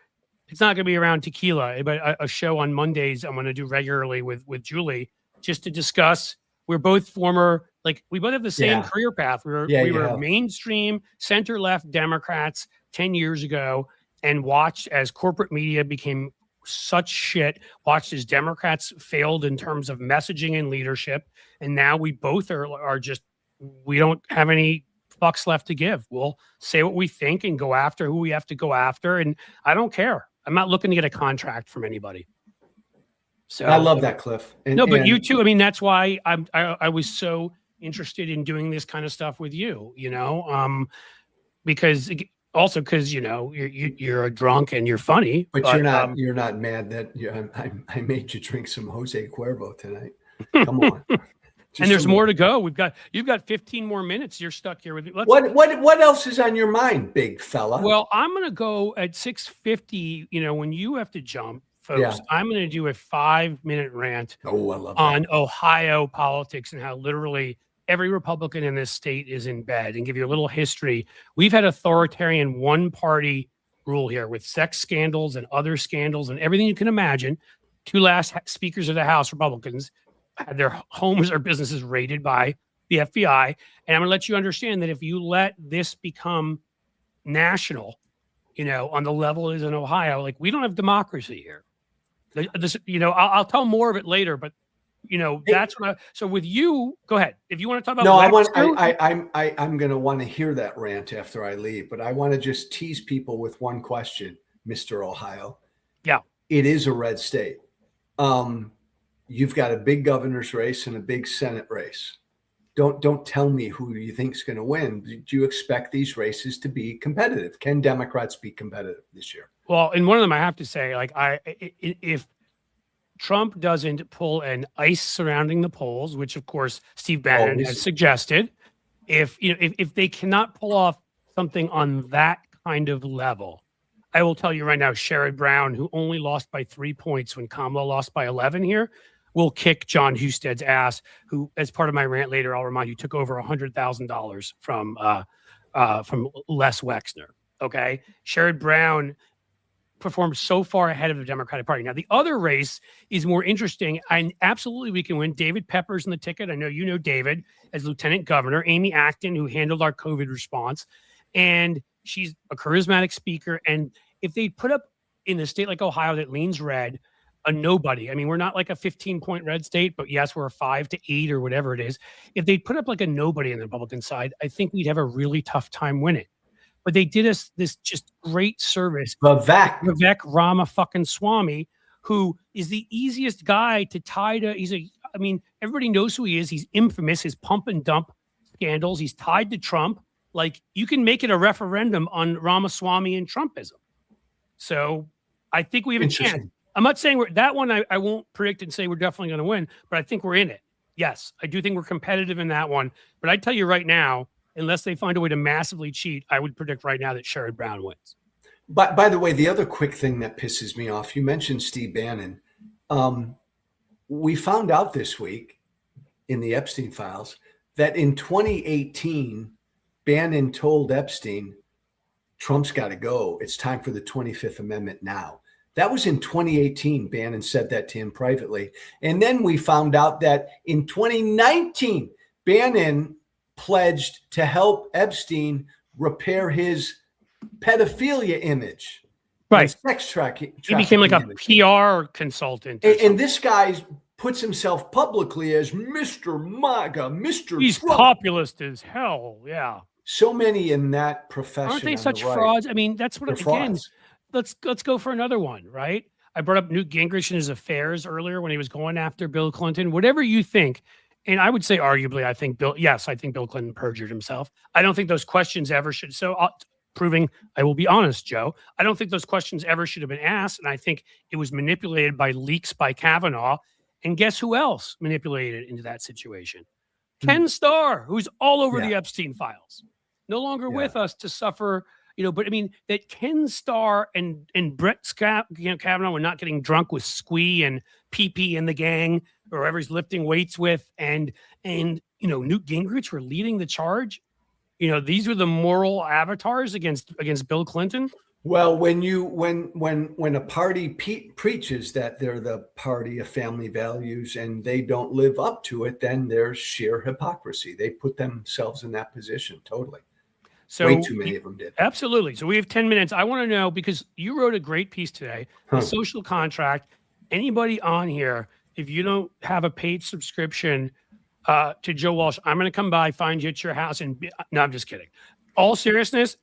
Speaker 1: it's not going to be around tequila, but a show on Mondays I'm going to do regularly with Julie, just to discuss. We're both former, we both have the same career path. We were mainstream center left Democrats 10 years ago and watched as corporate media became such shit, watched as Democrats failed in terms of messaging and leadership. And now we both are just, we don't have any fucks left to give. We'll say what we think and go after who we have to go after. And I don't care. I'm not looking to get a contract from anybody. So
Speaker 3: I love that, Cliff.
Speaker 1: But you too. I mean, that's why I was so interested in doing this kind of stuff with you, because you're a drunk and you're funny,
Speaker 3: but you're not mad that I made you drink some Jose Cuervo tonight. Come on.
Speaker 1: And there's more to go. You've got 15 more minutes. You're stuck here with me.
Speaker 3: What else is on your mind, big fella?
Speaker 1: Well, I'm going to go at 6:50. When you have to jump, folks, I'm going to do a 5-minute rant on Ohio politics and how literally every Republican in this state is in bed, and give you a little history. We've had authoritarian one-party rule here with sex scandals and other scandals and everything you can imagine. 2 last speakers of the House, Republicans, had their homes or businesses raided by the FBI. And I'm going to let you understand that if you let this become national, on the level it is in Ohio, like, we don't have democracy here. I'll tell more of it later, but that's what so with you, go ahead. If you want to talk about
Speaker 3: I'm going to want to hear that rant after I leave, but I want to just tease people with one question, Mr. Ohio.
Speaker 1: Yeah.
Speaker 3: It is a red state. You've got a big governor's race and a big Senate race. Don't tell me who you think is going to win. Do you expect these races to be competitive? Can Democrats be competitive this year?
Speaker 1: Well, in one of them, I have to say, if Trump doesn't pull an ice surrounding the polls, which of course Steve Bannon has suggested, if they cannot pull off something on that kind of level, I will tell you right now, Sherrod Brown, who only lost by 3 points when Kamala lost by 11 here, will kick John Husted's ass, who, as part of my rant later, I'll remind you, took over $100,000 from Les Wexner. Okay, Sherrod Brown performed so far ahead of the Democratic Party. Now, the other race is more interesting, and absolutely we can win. David Pepper's in the ticket. I know you know David as Lieutenant Governor. Amy Acton, who handled our COVID response, and she's a charismatic speaker. And if they put up in a state like Ohio that leans red, a nobody. I mean, we're not like a 15-point red state, but yes, we're a 5 to 8 or whatever it is. If they put up like a nobody on the Republican side, I think we'd have a really tough time winning. But they did us this just great service. Vivek Ramaswamy, who is the easiest guy to tie to. Everybody knows who he is. He's infamous, his pump and dump scandals. He's tied to Trump. Like, you can make it a referendum on Ramaswamy and Trumpism. So I think we have a chance. I'm not saying that one. I won't predict and say we're definitely going to win, but I think we're in it. Yes, I do think we're competitive in that one. But I tell you right now, unless they find a way to massively cheat, I would predict right now that Sherrod Brown wins.
Speaker 3: But by the way, the other quick thing that pisses me off, you mentioned Steve Bannon. We found out this week in the Epstein files that in 2018, Bannon told Epstein, Trump's got to go. It's time for the 25th Amendment now. That was in 2018. Bannon said that to him privately. And then we found out that in 2019, Bannon pledged to help Epstein repair his pedophilia image.
Speaker 1: Right.
Speaker 3: Sex trafficking.
Speaker 1: He became like a PR consultant.
Speaker 3: And this guy puts himself publicly as Mr. MAGA, Mr.
Speaker 1: He's
Speaker 3: Trump.
Speaker 1: Populist as hell. Yeah.
Speaker 3: So many in that profession.
Speaker 1: Aren't they such frauds? I mean, that's what, again, let's go for another one, right? I brought up Newt Gingrich and his affairs earlier when he was going after Bill Clinton. Whatever you think, and I would say arguably, I think Bill Clinton perjured himself. I don't think those questions ever should. So proving, I will be honest, Joe, I don't think those questions ever should have been asked. And I think it was manipulated by leaks by Kavanaugh. And guess who else manipulated into that situation? Ken Starr, who's all over the Epstein files. No longer with us to suffer, but I mean, that Ken Starr and Brett Kavanaugh were not getting drunk with Squee and PP and the gang, or whoever he's lifting weights with, and Newt Gingrich were leading the charge. These were the moral avatars against Bill Clinton.
Speaker 3: Well, when a party preaches that they're the party of family values and they don't live up to it, then there's sheer hypocrisy. They put themselves in that position totally.
Speaker 1: So
Speaker 3: way too many of them did.
Speaker 1: Absolutely. So we have 10 minutes. I want to know, because you wrote a great piece today, the social contract. Anybody on here, if you don't have a paid subscription to Joe Walsh, I'm going to come by, find you at your house. No, I'm just kidding. All seriousness,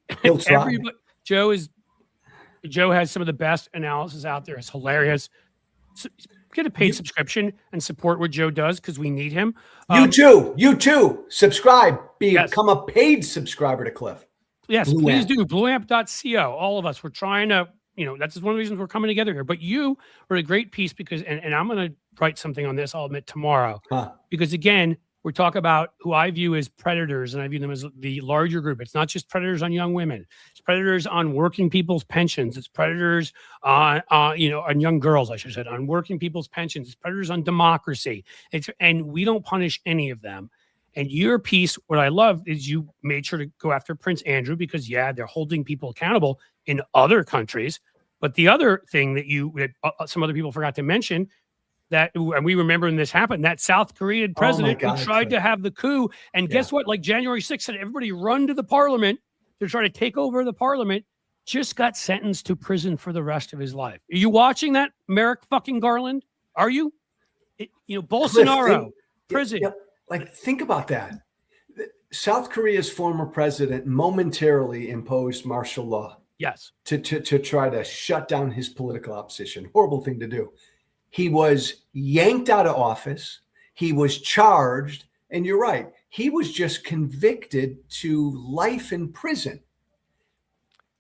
Speaker 1: Joe has some of the best analysis out there. It's hilarious. So get a paid subscription and support what Joe does, because we need him.
Speaker 3: You too. Subscribe. Become a paid subscriber to Cliff.
Speaker 1: Yes, please do. Blueamp.co. All of us. We're trying to, that's one of the reasons we're coming together here. But you were a great piece, because, and I'm going to write something on this, I'll admit, tomorrow. Because again, we're talking about who I view as predators, and I view them as the larger group. It's not just predators on young women. It's predators on working people's pensions. It's predators on young girls, I should have said, on working people's pensions. It's predators on democracy. And we don't punish any of them. And your piece, what I love is you made sure to go after Prince Andrew, because they're holding people accountable in other countries. But the other thing that some other people forgot to mention, and we remember when this happened, that South Korean president who tried to have the coup. And guess what? Like January 6th said, everybody run to the parliament to try to take over the parliament, just got sentenced to prison for the rest of his life. Are you watching that, Merrick fucking Garland? Are you? Bolsonaro, prison.
Speaker 3: Think about that. South Korea's former president momentarily imposed martial law.
Speaker 1: Yes.
Speaker 3: To try to shut down his political opposition. Horrible thing to do. He was yanked out of office. He was charged. And you're right. He was just convicted to life in prison.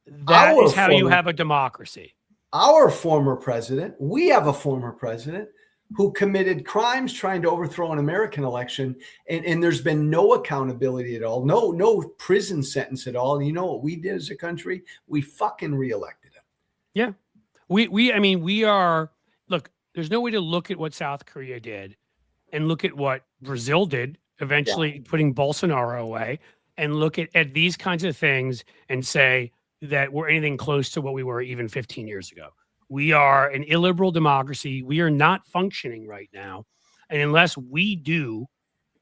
Speaker 1: That is how you have a democracy.
Speaker 3: Our former president, we have a former president who committed crimes trying to overthrow an American election. And there's been no accountability at all. No prison sentence at all. And you know what we did as a country? We fucking reelected him.
Speaker 1: Yeah. We are, look, there's no way to look at what South Korea did and look at what Brazil did, eventually putting Bolsonaro away, and look at these kinds of things and say that we're anything close to what we were even 15 years ago. We are an illiberal democracy. We are not functioning right now. And unless we do,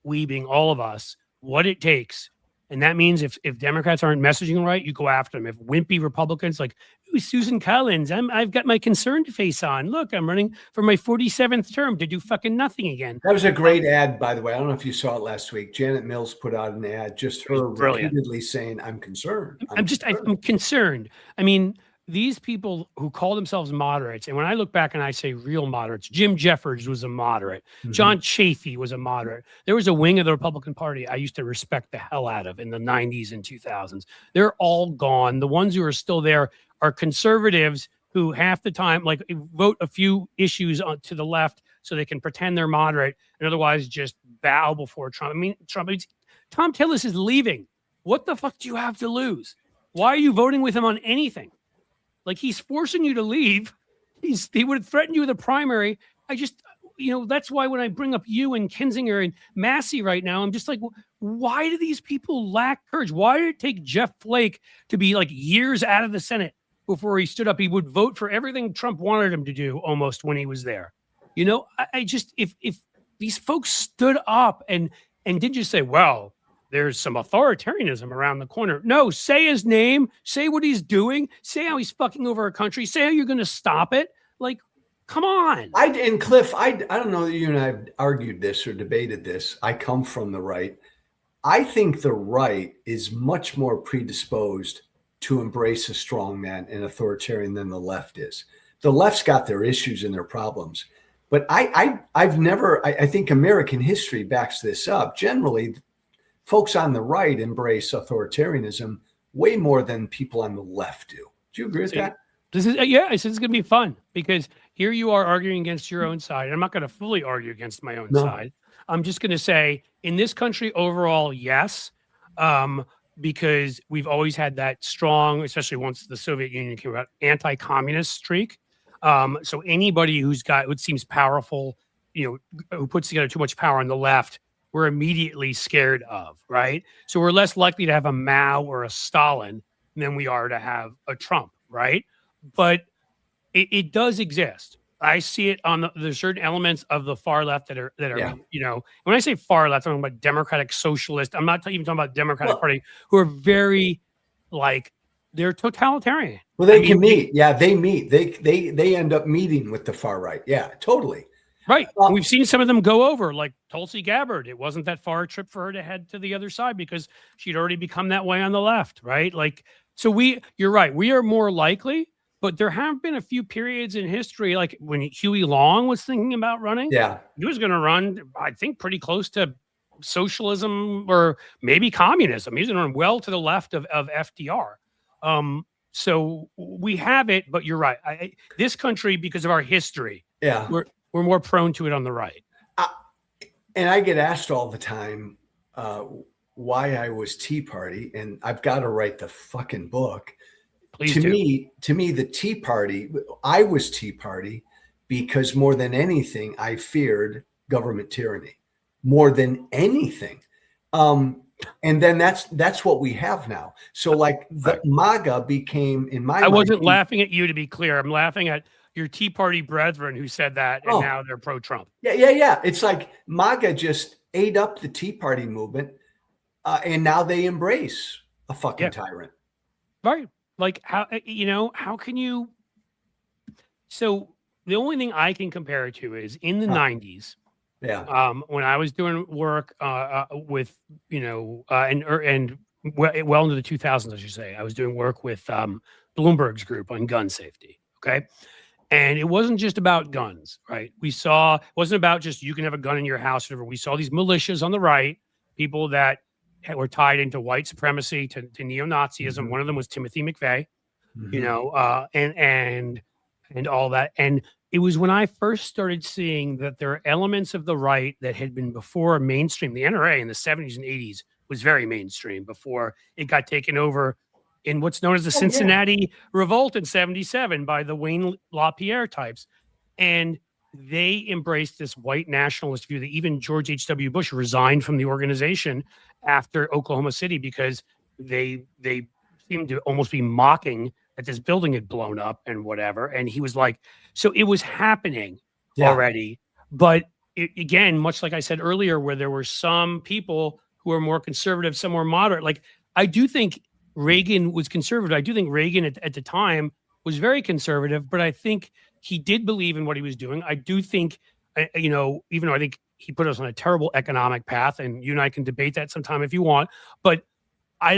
Speaker 1: we being all of us, what it takes, and that means if Democrats aren't messaging right, you go after them. If wimpy Republicans like, ooh, Susan Collins, I've got my concerned face on. Look, I'm running for my 47th term to do fucking nothing again.
Speaker 3: That was a great ad, by the way. I don't know if you saw it last week. Janet Mills put out an ad, just her repeatedly saying, I'm concerned.
Speaker 1: I'm concerned. I mean, these people who call themselves moderates, and when I look back and I say real moderates, Jim Jeffers was a moderate. John Chafee was a moderate. There was a wing of the Republican Party I used to respect the hell out of in the 90s and 2000s. They're all gone. The ones who are still there are conservatives who half the time vote a few issues to the left so they can pretend they're moderate and otherwise just bow before Trump. I mean, Tom Tillis is leaving. What the fuck do you have to lose? Why are you voting with him on anything? Like, he's forcing you to leave. He would threaten you with a primary. That's why when I bring up you and Kinzinger and Massey right now, I'm just like, why do these people lack courage? Why did it take Jeff Flake to be like years out of the Senate before he stood up? He would vote for everything Trump wanted him to do almost when he was there. If these folks stood up and didn't just say, well, there's some authoritarianism around the corner. No, say his name, say what he's doing, say how he's fucking over a country, say how you're going to stop it. Like, come on.
Speaker 3: And Cliff, I don't know that you and I have argued this or debated this. I come from the right. I think the right is much more predisposed to embrace a strongman and authoritarian than the left is. The left's got their issues and their problems. But I think American history backs this up. Generally, folks on the right embrace authoritarianism way more than people on the left do. Do you agree with that?
Speaker 1: I said it's going to be fun because here you are arguing against your own side. I'm not going to fully argue against my own side. I'm just going to say in this country overall, yes, because we've always had that strong, especially once the Soviet Union came about, anti-communist streak. So anybody who's got what seems powerful, who puts together too much power on the left, we're immediately scared of, right? So we're less likely to have a Mao or a Stalin than we are to have a Trump, right? But it does exist. I see it there's certain elements of the far left that are when I say far left, I'm talking about Democratic Socialist. I'm not even talking about Democratic Party, who are very like they're totalitarian.
Speaker 3: Well, they can meet. Yeah, they meet. They end up meeting with the far right. Yeah, totally.
Speaker 1: Right. We've seen some of them go over, like Tulsi Gabbard. It wasn't that far a trip for her to head to the other side because she'd already become that way on the left, right? Like, so you're right. We are more likely, but there have been a few periods in history, like when Huey Long was thinking about running.
Speaker 3: Yeah.
Speaker 1: He was going to run, I think, pretty close to socialism or maybe communism. He's going to run well to the left of FDR. So we have it, but you're right. This country, because of our history, we're more prone to it on the right.
Speaker 3: And I get asked all the time why I was Tea Party, and I've got to write the fucking book.
Speaker 1: Please
Speaker 3: to
Speaker 1: do.
Speaker 3: me, the Tea Party, I was Tea Party because more than anything, I feared government tyranny more than anything. And then that's what we have now. So like the MAGA became, in my mind,
Speaker 1: wasn't laughing at you, to be clear. I'm laughing at your Tea Party brethren who said that, and now they're pro-Trump.
Speaker 3: Yeah. It's like MAGA just ate up the Tea Party movement, and now they embrace a fucking tyrant.
Speaker 1: Right. Like, how can you? So the only thing I can compare it to is in the 90s.
Speaker 3: Yeah.
Speaker 1: When I was doing work with, and well into the 2000s, I should say, I was doing work with Bloomberg's group on gun safety. Okay. And it wasn't just about guns, right? It wasn't about just you can have a gun in your house. Whatever. We saw these militias on the right, people that were tied into white supremacy, to neo-Nazism. Mm-hmm. One of them was Timothy McVeigh, and all that. And it was when I first started seeing that there are elements of the right that had been before mainstream. The NRA in the 70s and 80s was very mainstream before it got taken over in what's known as the Cincinnati Revolt in 77 by the Wayne LaPierre types. And they embraced this white nationalist view that even George H.W. Bush resigned from the organization after Oklahoma City because they seemed to almost be mocking that this building had blown up and whatever. And he was like, so it was happening already. But again, much like I said earlier, where there were some people who were more conservative, some more moderate. Like, I do think Reagan was conservative. I do think Reagan at the time was very conservative, but I think he did believe in what he was doing. I do think, even though I think he put us on a terrible economic path, and you and I can debate that sometime if you want, but I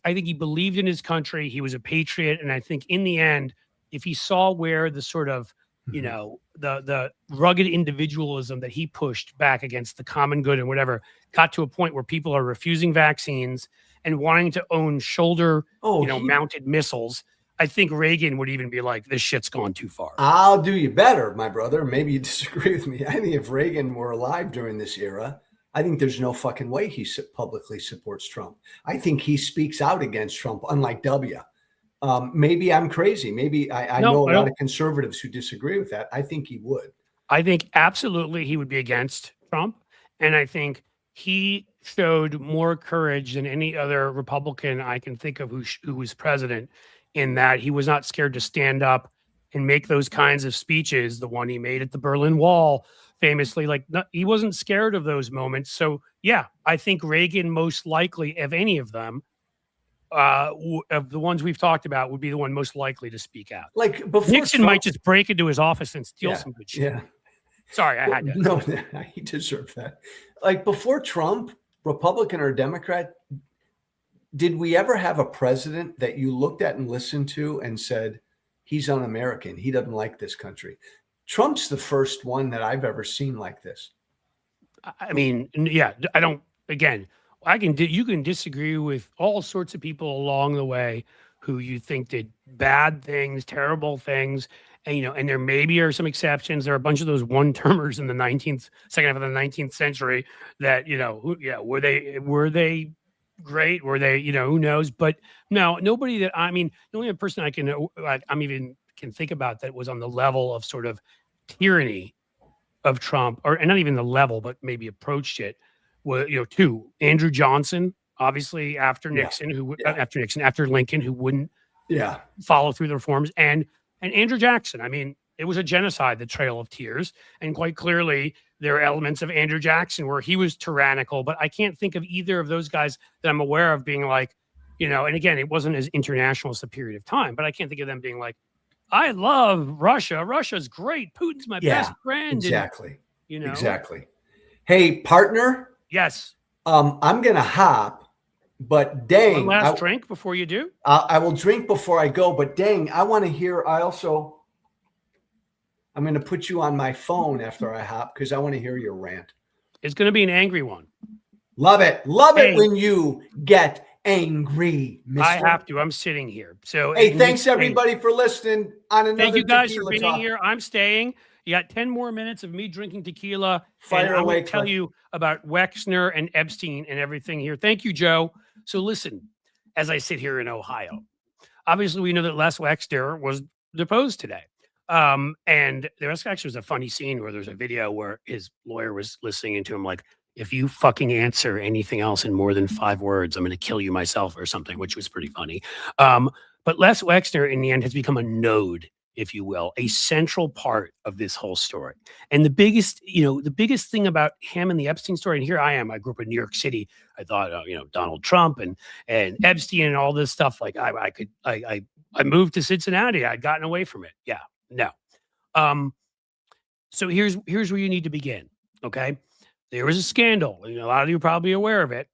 Speaker 1: think he believed in his country. He was a patriot. And I think in the end, if he saw where the sort of, the rugged individualism that he pushed back against the common good and whatever got to a point where people are refusing vaccines and wanting to own shoulder, mounted missiles, I think Reagan would even be like, this shit's gone too far.
Speaker 3: I'll do you better, my brother. Maybe you disagree with me. I think if Reagan were alive during this era, I think there's no fucking way he publicly supports Trump. I think he speaks out against Trump, unlike W. Maybe I'm crazy. Maybe I know a lot of conservatives who disagree with that. I think he would.
Speaker 1: I think absolutely he would be against Trump. And I think he showed more courage than any other Republican I can think of who was president, in that he was not scared to stand up and make those kinds of speeches. The one he made at the Berlin Wall, famously, he wasn't scared of those moments. So yeah, I think Reagan, most likely of any of them, of the ones we've talked about, would be the one most likely to speak out.
Speaker 3: Like before
Speaker 1: Nixon might just break into his office and steal some good shit.
Speaker 3: Yeah.
Speaker 1: Sorry, I had to.
Speaker 3: No, he deserved that. Like before Trump, Republican or Democrat, did we ever have a president that you looked at and listened to and said, he's un-American, he doesn't like this country? Trump's the first one that I've ever seen like this.
Speaker 1: I mean, yeah, I don't, again, you can disagree with all sorts of people along the way who you think did bad things, terrible things. And, and there maybe are some exceptions. There are a bunch of those one-termers in the second half of the 19th century that, were they great? Were they, who knows? But no, nobody that, the only person I can think about that was on the level of sort of tyranny of Trump, and not even the level, but maybe approached it, was, two, Andrew Johnson, obviously after Nixon, after Lincoln, who wouldn't follow through the reforms, and Andrew Jackson. I mean, it was a genocide, the Trail of Tears. And quite clearly, there are elements of Andrew Jackson where he was tyrannical, but I can't think of either of those guys that I'm aware of being like, you know, and again, it wasn't as international as the period of time, but I can't think of them being like, I love Russia. Russia's great. Putin's my best friend.
Speaker 3: Exactly.
Speaker 1: And, you know,
Speaker 3: exactly. Hey, partner.
Speaker 1: Yes.
Speaker 3: I'm gonna hop, but dang,
Speaker 1: one last drink before you do.
Speaker 3: I will drink before I go, but dang, I want to hear. I'm going to put you on my phone after I hop because I want to hear your rant.
Speaker 1: It's going to be an angry one.
Speaker 3: Love it. Love it when you get angry, mister.
Speaker 1: I have to. I'm sitting here. So
Speaker 3: hey, thanks everybody for listening on another
Speaker 1: Thank you guys
Speaker 3: tequila
Speaker 1: for being
Speaker 3: talk.
Speaker 1: here. I'm staying. You got 10 more minutes of me drinking tequila.
Speaker 3: Fire
Speaker 1: and
Speaker 3: away,
Speaker 1: I'm tell you about Wexner and Epstein and everything here. Thank you, Joe. So listen, as I sit here in Ohio, obviously we know that Les Wexner was deposed today. And there was actually a funny scene where there's a video where his lawyer was listening to him like, if you fucking answer anything else in more than 5 words, I'm going to kill you myself or something, which was pretty funny. But Les Wexner in the end has become a node, if you will, a central part of this whole story. And the biggest thing about him and the Epstein story, and here I am, I grew up in New York City. I thought, Donald Trump and Epstein and all this stuff. Like I moved to Cincinnati. I'd gotten away from it. Yeah, no. So here's where you need to begin. Okay. There was a scandal, and a lot of you are probably aware of it,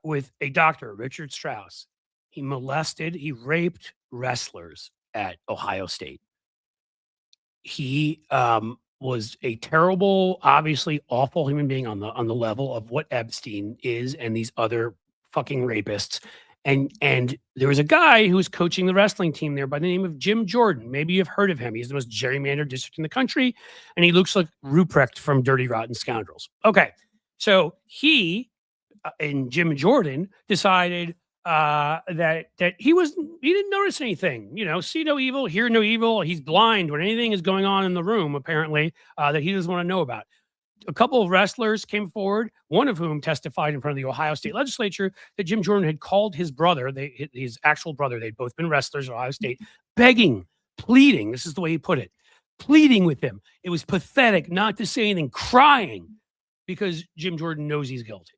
Speaker 1: with a doctor, Richard Strauss. He raped wrestlers at Ohio State. He was a terrible, obviously awful human being on the level of what Epstein is and these other fucking rapists. And there was a guy who was coaching the wrestling team there by the name of Jim Jordan. Maybe you've heard of him. He's the most gerrymandered district in the country, and he looks like Ruprecht from Dirty Rotten Scoundrels. Okay, so he and Jim Jordan decided that he didn't notice anything. See no evil, hear no evil. He's blind when anything is going on in the room, apparently, that he doesn't want to know about. A couple of wrestlers came forward, one of whom testified in front of the Ohio State legislature that Jim Jordan had called his brother, his actual brother, they'd both been wrestlers at Ohio State, begging, pleading, this is the way he put it, pleading with him. It was pathetic not to say anything, crying, because Jim Jordan knows he's guilty.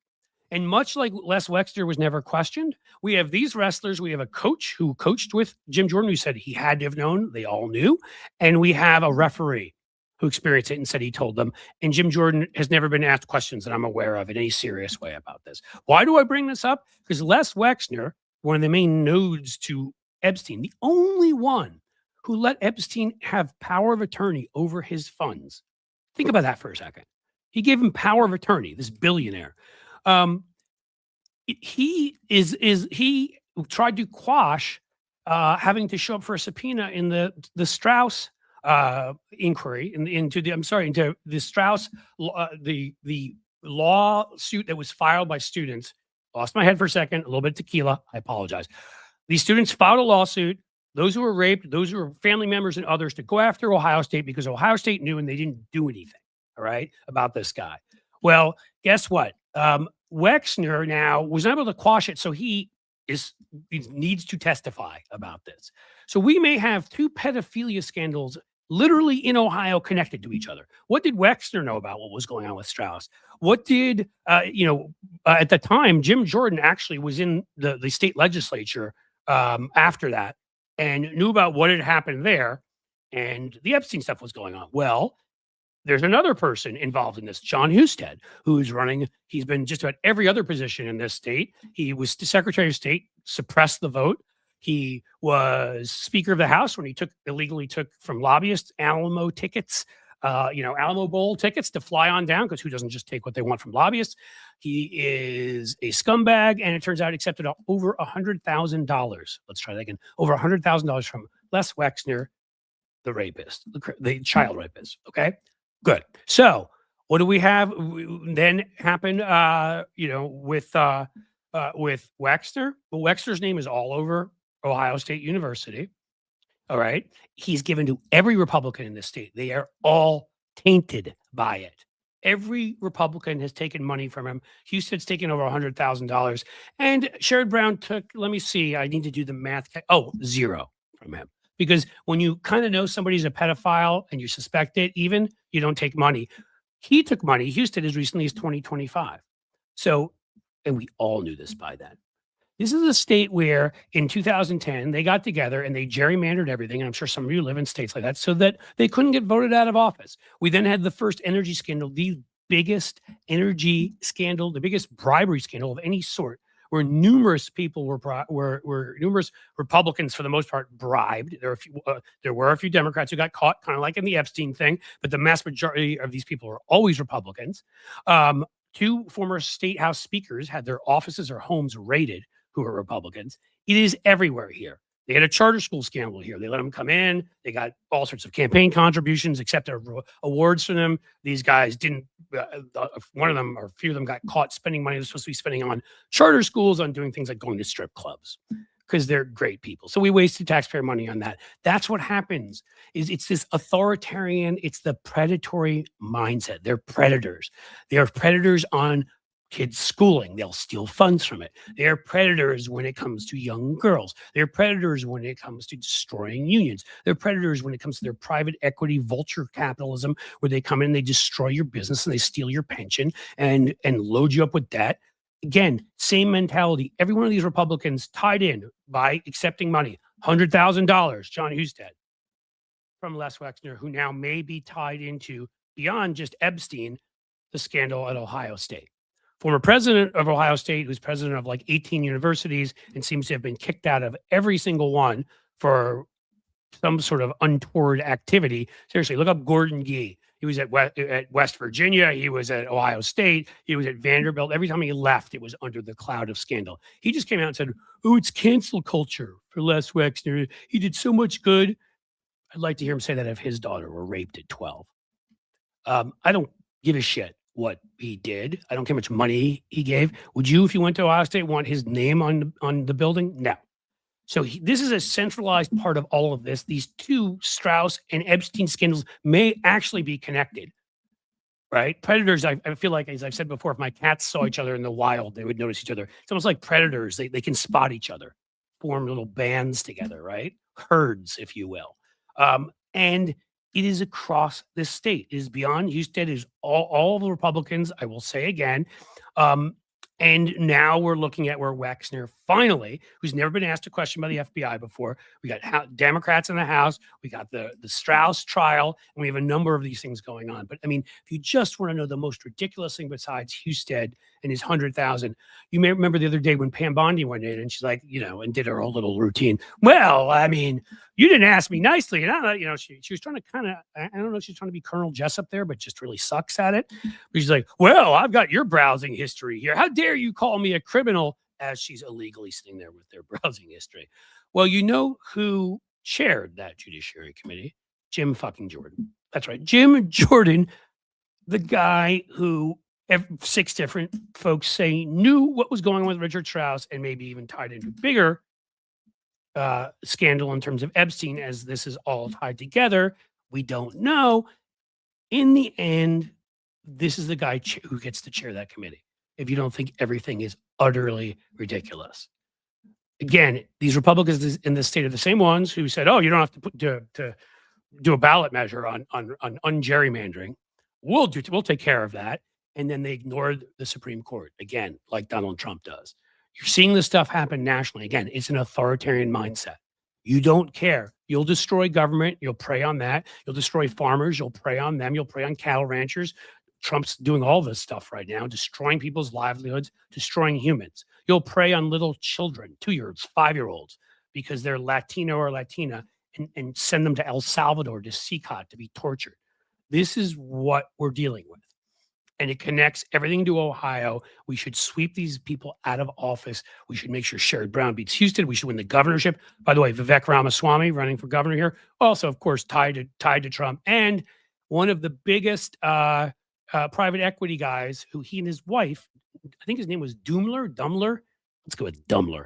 Speaker 1: And much like Les Wexner was never questioned, we have these wrestlers. We have a coach who coached with Jim Jordan who said he had to have known. They all knew. And we have a referee who experienced it and said he told them. And Jim Jordan has never been asked questions that I'm aware of in any serious way about this. Why do I bring this up? Because Les Wexner, one of the main nodes to Epstein, the only one who let Epstein have power of attorney over his funds. Think about that for a second. He gave him power of attorney, this billionaire. He tried to quash having to show up for a subpoena in the Strauss inquiry into the Strauss the lawsuit that was filed by students. Lost my head for a second. A little bit of tequila. I apologize. These students filed a lawsuit. Those who were raped, those who were family members and others, to go after Ohio State because Ohio State knew and they didn't do anything. All right, about this guy. Well, guess what? Wexner now was unable to quash it, so he needs to testify about this. So we may have 2 pedophilia scandals literally in Ohio connected to each other. What did Wexner know about what was going on with Strauss? What did, at the time, Jim Jordan actually was in the state legislature after that and knew about what had happened there, and the Epstein stuff was going on. Well, there's another person involved in this, John Husted, who's running. He's been just about every other position in this state. He was the Secretary of State, suppressed the vote. He was Speaker of the House when he illegally took from lobbyists Alamo tickets, Alamo Bowl tickets to fly on down, because who doesn't just take what they want from lobbyists? He is a scumbag, and it turns out accepted over $100,000. Let's try that again. Over $100,000 from Les Wexner, the rapist, the child rapist. Okay. Good. So what do we have then happen, with Wexner? Well, Wexner's name is all over Ohio State University. All right. He's given to every Republican in this state. They are all tainted by it. Every Republican has taken money from him. Houston's taken over $100,000. And Sherrod Brown took, let me see, I need to do the math. $0 from him. Because when you kind of know somebody's a pedophile and you suspect it, even, you don't take money. He took money. Houston as recently as 2025. So, and we all knew this by then. This is a state where in 2010, they got together and they gerrymandered everything. And I'm sure some of you live in states like that so that they couldn't get voted out of office. We then had the first energy scandal, the biggest energy scandal, the biggest bribery scandal of any sort, where numerous people were numerous Republicans for the most part bribed. There were a few Democrats who got caught, kind of like in the Epstein thing, but the mass majority of these people are always Republicans. Two former state house speakers had their offices or homes raided who are Republicans. It is everywhere here. They had a charter school scandal here. They let them come in. They got all sorts of campaign contributions, accepted awards for them. These guys didn't, one of them or a few of them got caught spending money they're supposed to be spending on charter schools, on doing things like going to strip clubs because they're great people. So we wasted taxpayer money on that. That's what happens. It's this authoritarian, it's the predatory mindset. They're predators. They are predators on kids' schooling. They'll steal funds from it. They're predators when it comes to young girls. They're predators when it comes to destroying unions. They're predators when it comes to their private equity vulture capitalism, where they come in and they destroy your business and they steal your pension and load you up with debt. Again, same mentality. Every one of these Republicans tied in by accepting money. $100,000, John Husted from Les Wexner, who now may be tied into, beyond just Epstein, the scandal at Ohio State. Former president of Ohio State, who's president of like 18 universities and seems to have been kicked out of every single one for some sort of untoward activity. Seriously, look up Gordon Gee. He was at West Virginia. He was at Ohio State. He was at Vanderbilt. Every time he left, it was under the cloud of scandal. He just came out and said, oh, it's cancel culture for Les Wexner. He did so much good. I'd like to hear him say that if his daughter were raped at 12. I don't give a shit what he did. I don't care how much money he gave. Would you, if you went to Ohio State, want his name on the building? No. So this is a centralized part of all of this. These two Strauss and Epstein scandals may actually be connected, right? Predators, I feel like, as I've said before, if my cats saw each other in the wild, they would notice each other. It's almost like predators. They can spot each other, form little bands together, right? Herds, if you will. And it is across this state. It is beyond Houston. It is all the Republicans, I will say again. And now we're looking at where Wexner finally, who's never been asked a question by the FBI before, we got Democrats in the House, we got the Strauss trial, and we have a number of these things going on. But I mean, if you just want to know the most ridiculous thing besides Husted and his 100,000, you may remember the other day when Pam Bondi went in and she's like, and did her whole little routine. Well, I mean, you didn't ask me nicely. And she was trying to kind of, I don't know if she's trying to be Colonel Jessup there, but just really sucks at it. But she's like, well, I've got your browsing history here. How dare you call me a criminal, as she's illegally sitting there with their browsing history. Well, you know who chaired that Judiciary Committee? Jim fucking Jordan. That's right. Jim Jordan, the guy who 6 different folks say knew what was going on with Richard Strauss and maybe even tied into bigger scandal in terms of Epstein, as this is all tied together. We don't know. In the end, this is the guy who gets to chair that committee. If you don't think everything is utterly ridiculous. Again, these Republicans in the state are the same ones who said, oh, you don't have to do a ballot measure on ungerrymandering. We'll take care of that. And then they ignored the Supreme Court, again, like Donald Trump does. You're seeing this stuff happen nationally. Again, it's an authoritarian mindset. You don't care. You'll destroy government. You'll prey on that. You'll destroy farmers. You'll prey on them. You'll prey on cattle ranchers. Trump's doing all this stuff right now, destroying people's livelihoods, destroying humans. You'll prey on little children, 2-year-olds, 5-year-olds, because they're Latino or Latina, and send them to El Salvador, to CICOT, to be tortured. This is what we're dealing with. And it connects everything to Ohio. We should sweep these people out of office. We should make sure Sherrod Brown beats Houston. We should win the governorship. By the way, Vivek Ramaswamy running for governor here, also, of course, tied to Trump. And one of the biggest private equity guys, who he and his wife, I think his name was Dumler. Let's go with Dumler.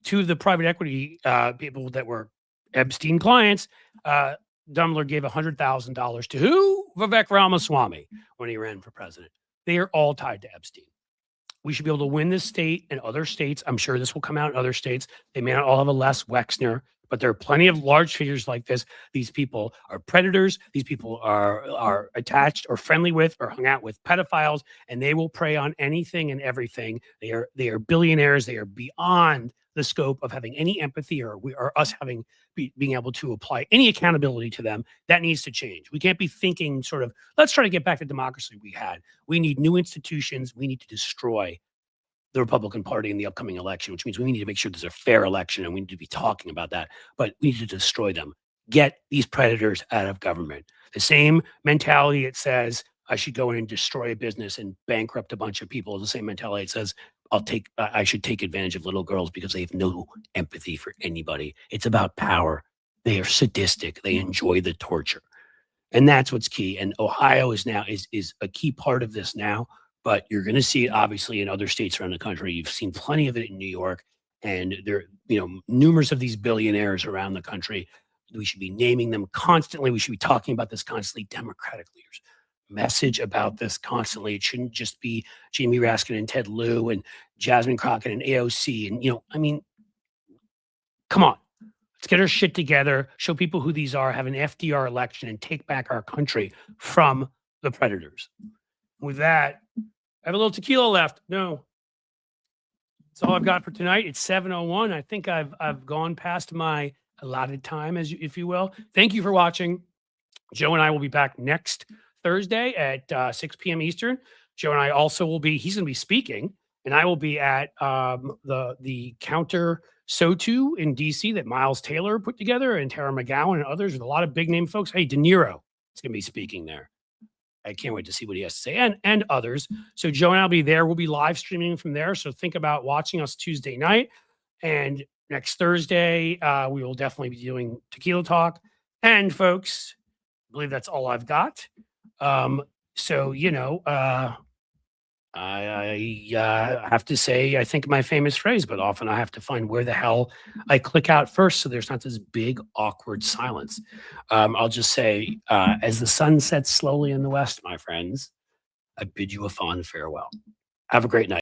Speaker 1: Two of the private equity people that were Epstein clients, Dumler gave $100,000 to who? Vivek Ramaswamy when he ran for president. They are all tied to Epstein. We should be able to win this state and other states. I'm sure this will come out in other states. They may not all have a Les Wexner, but there are plenty of large figures like this. These people are predators. These people are attached or friendly with or hung out with pedophiles, and they will prey on anything and everything. They are billionaires. They are beyond the scope of having any empathy or us having being able to apply any accountability to them. That needs to change. We can't be thinking sort of, let's try to get back to democracy we had. We need new institutions. We need to destroy the Republican Party in the upcoming election, which means we need to make sure there's a fair election, and we need to be talking about that. But we need to destroy them. Get these predators out of government. The same mentality that says I should go in and destroy a business and bankrupt a bunch of people is the same mentality that says I should take advantage of little girls because they have no empathy for anybody. It's about power. They are sadistic. They enjoy the torture. And that's what's key. And Ohio is now is a key part of this now. But you're going to see it obviously in other states around the country. You've seen plenty of it in New York, and there, numerous of these billionaires around the country. We should be naming them constantly. We should be talking about this constantly. Democratic leaders message about this constantly. It shouldn't just be Jamie Raskin and Ted Lieu and Jasmine Crockett and AOC. And come on, let's get our shit together. Show people who these are. Have an FDR election and take back our country from the predators. With that, I have a little tequila left. No, that's all I've got for tonight. It's 7:01. I think I've gone past my allotted time, if you will. Thank you for watching. Joe and I will be back next Thursday at 6 p.m. Eastern. Joe and I also will be. He's going to be speaking, and I will be at the Counter SOTU in DC that Miles Taylor put together, and Tara McGowan and others with a lot of big name folks. Hey, De Niro is going to be speaking there. I can't wait to see what he has to say, and others. So Joe and I'll be there. We'll be live streaming from there. So think about watching us Tuesday night. And next Thursday, we will definitely be doing Tequila Talk. And folks, I believe that's all I've got. I have to say, I think my famous phrase, but often I have to find where the hell I click out first so there's not this big, awkward silence. I'll just say, as the sun sets slowly in the west, my friends, I bid you a fond farewell. Have a great night.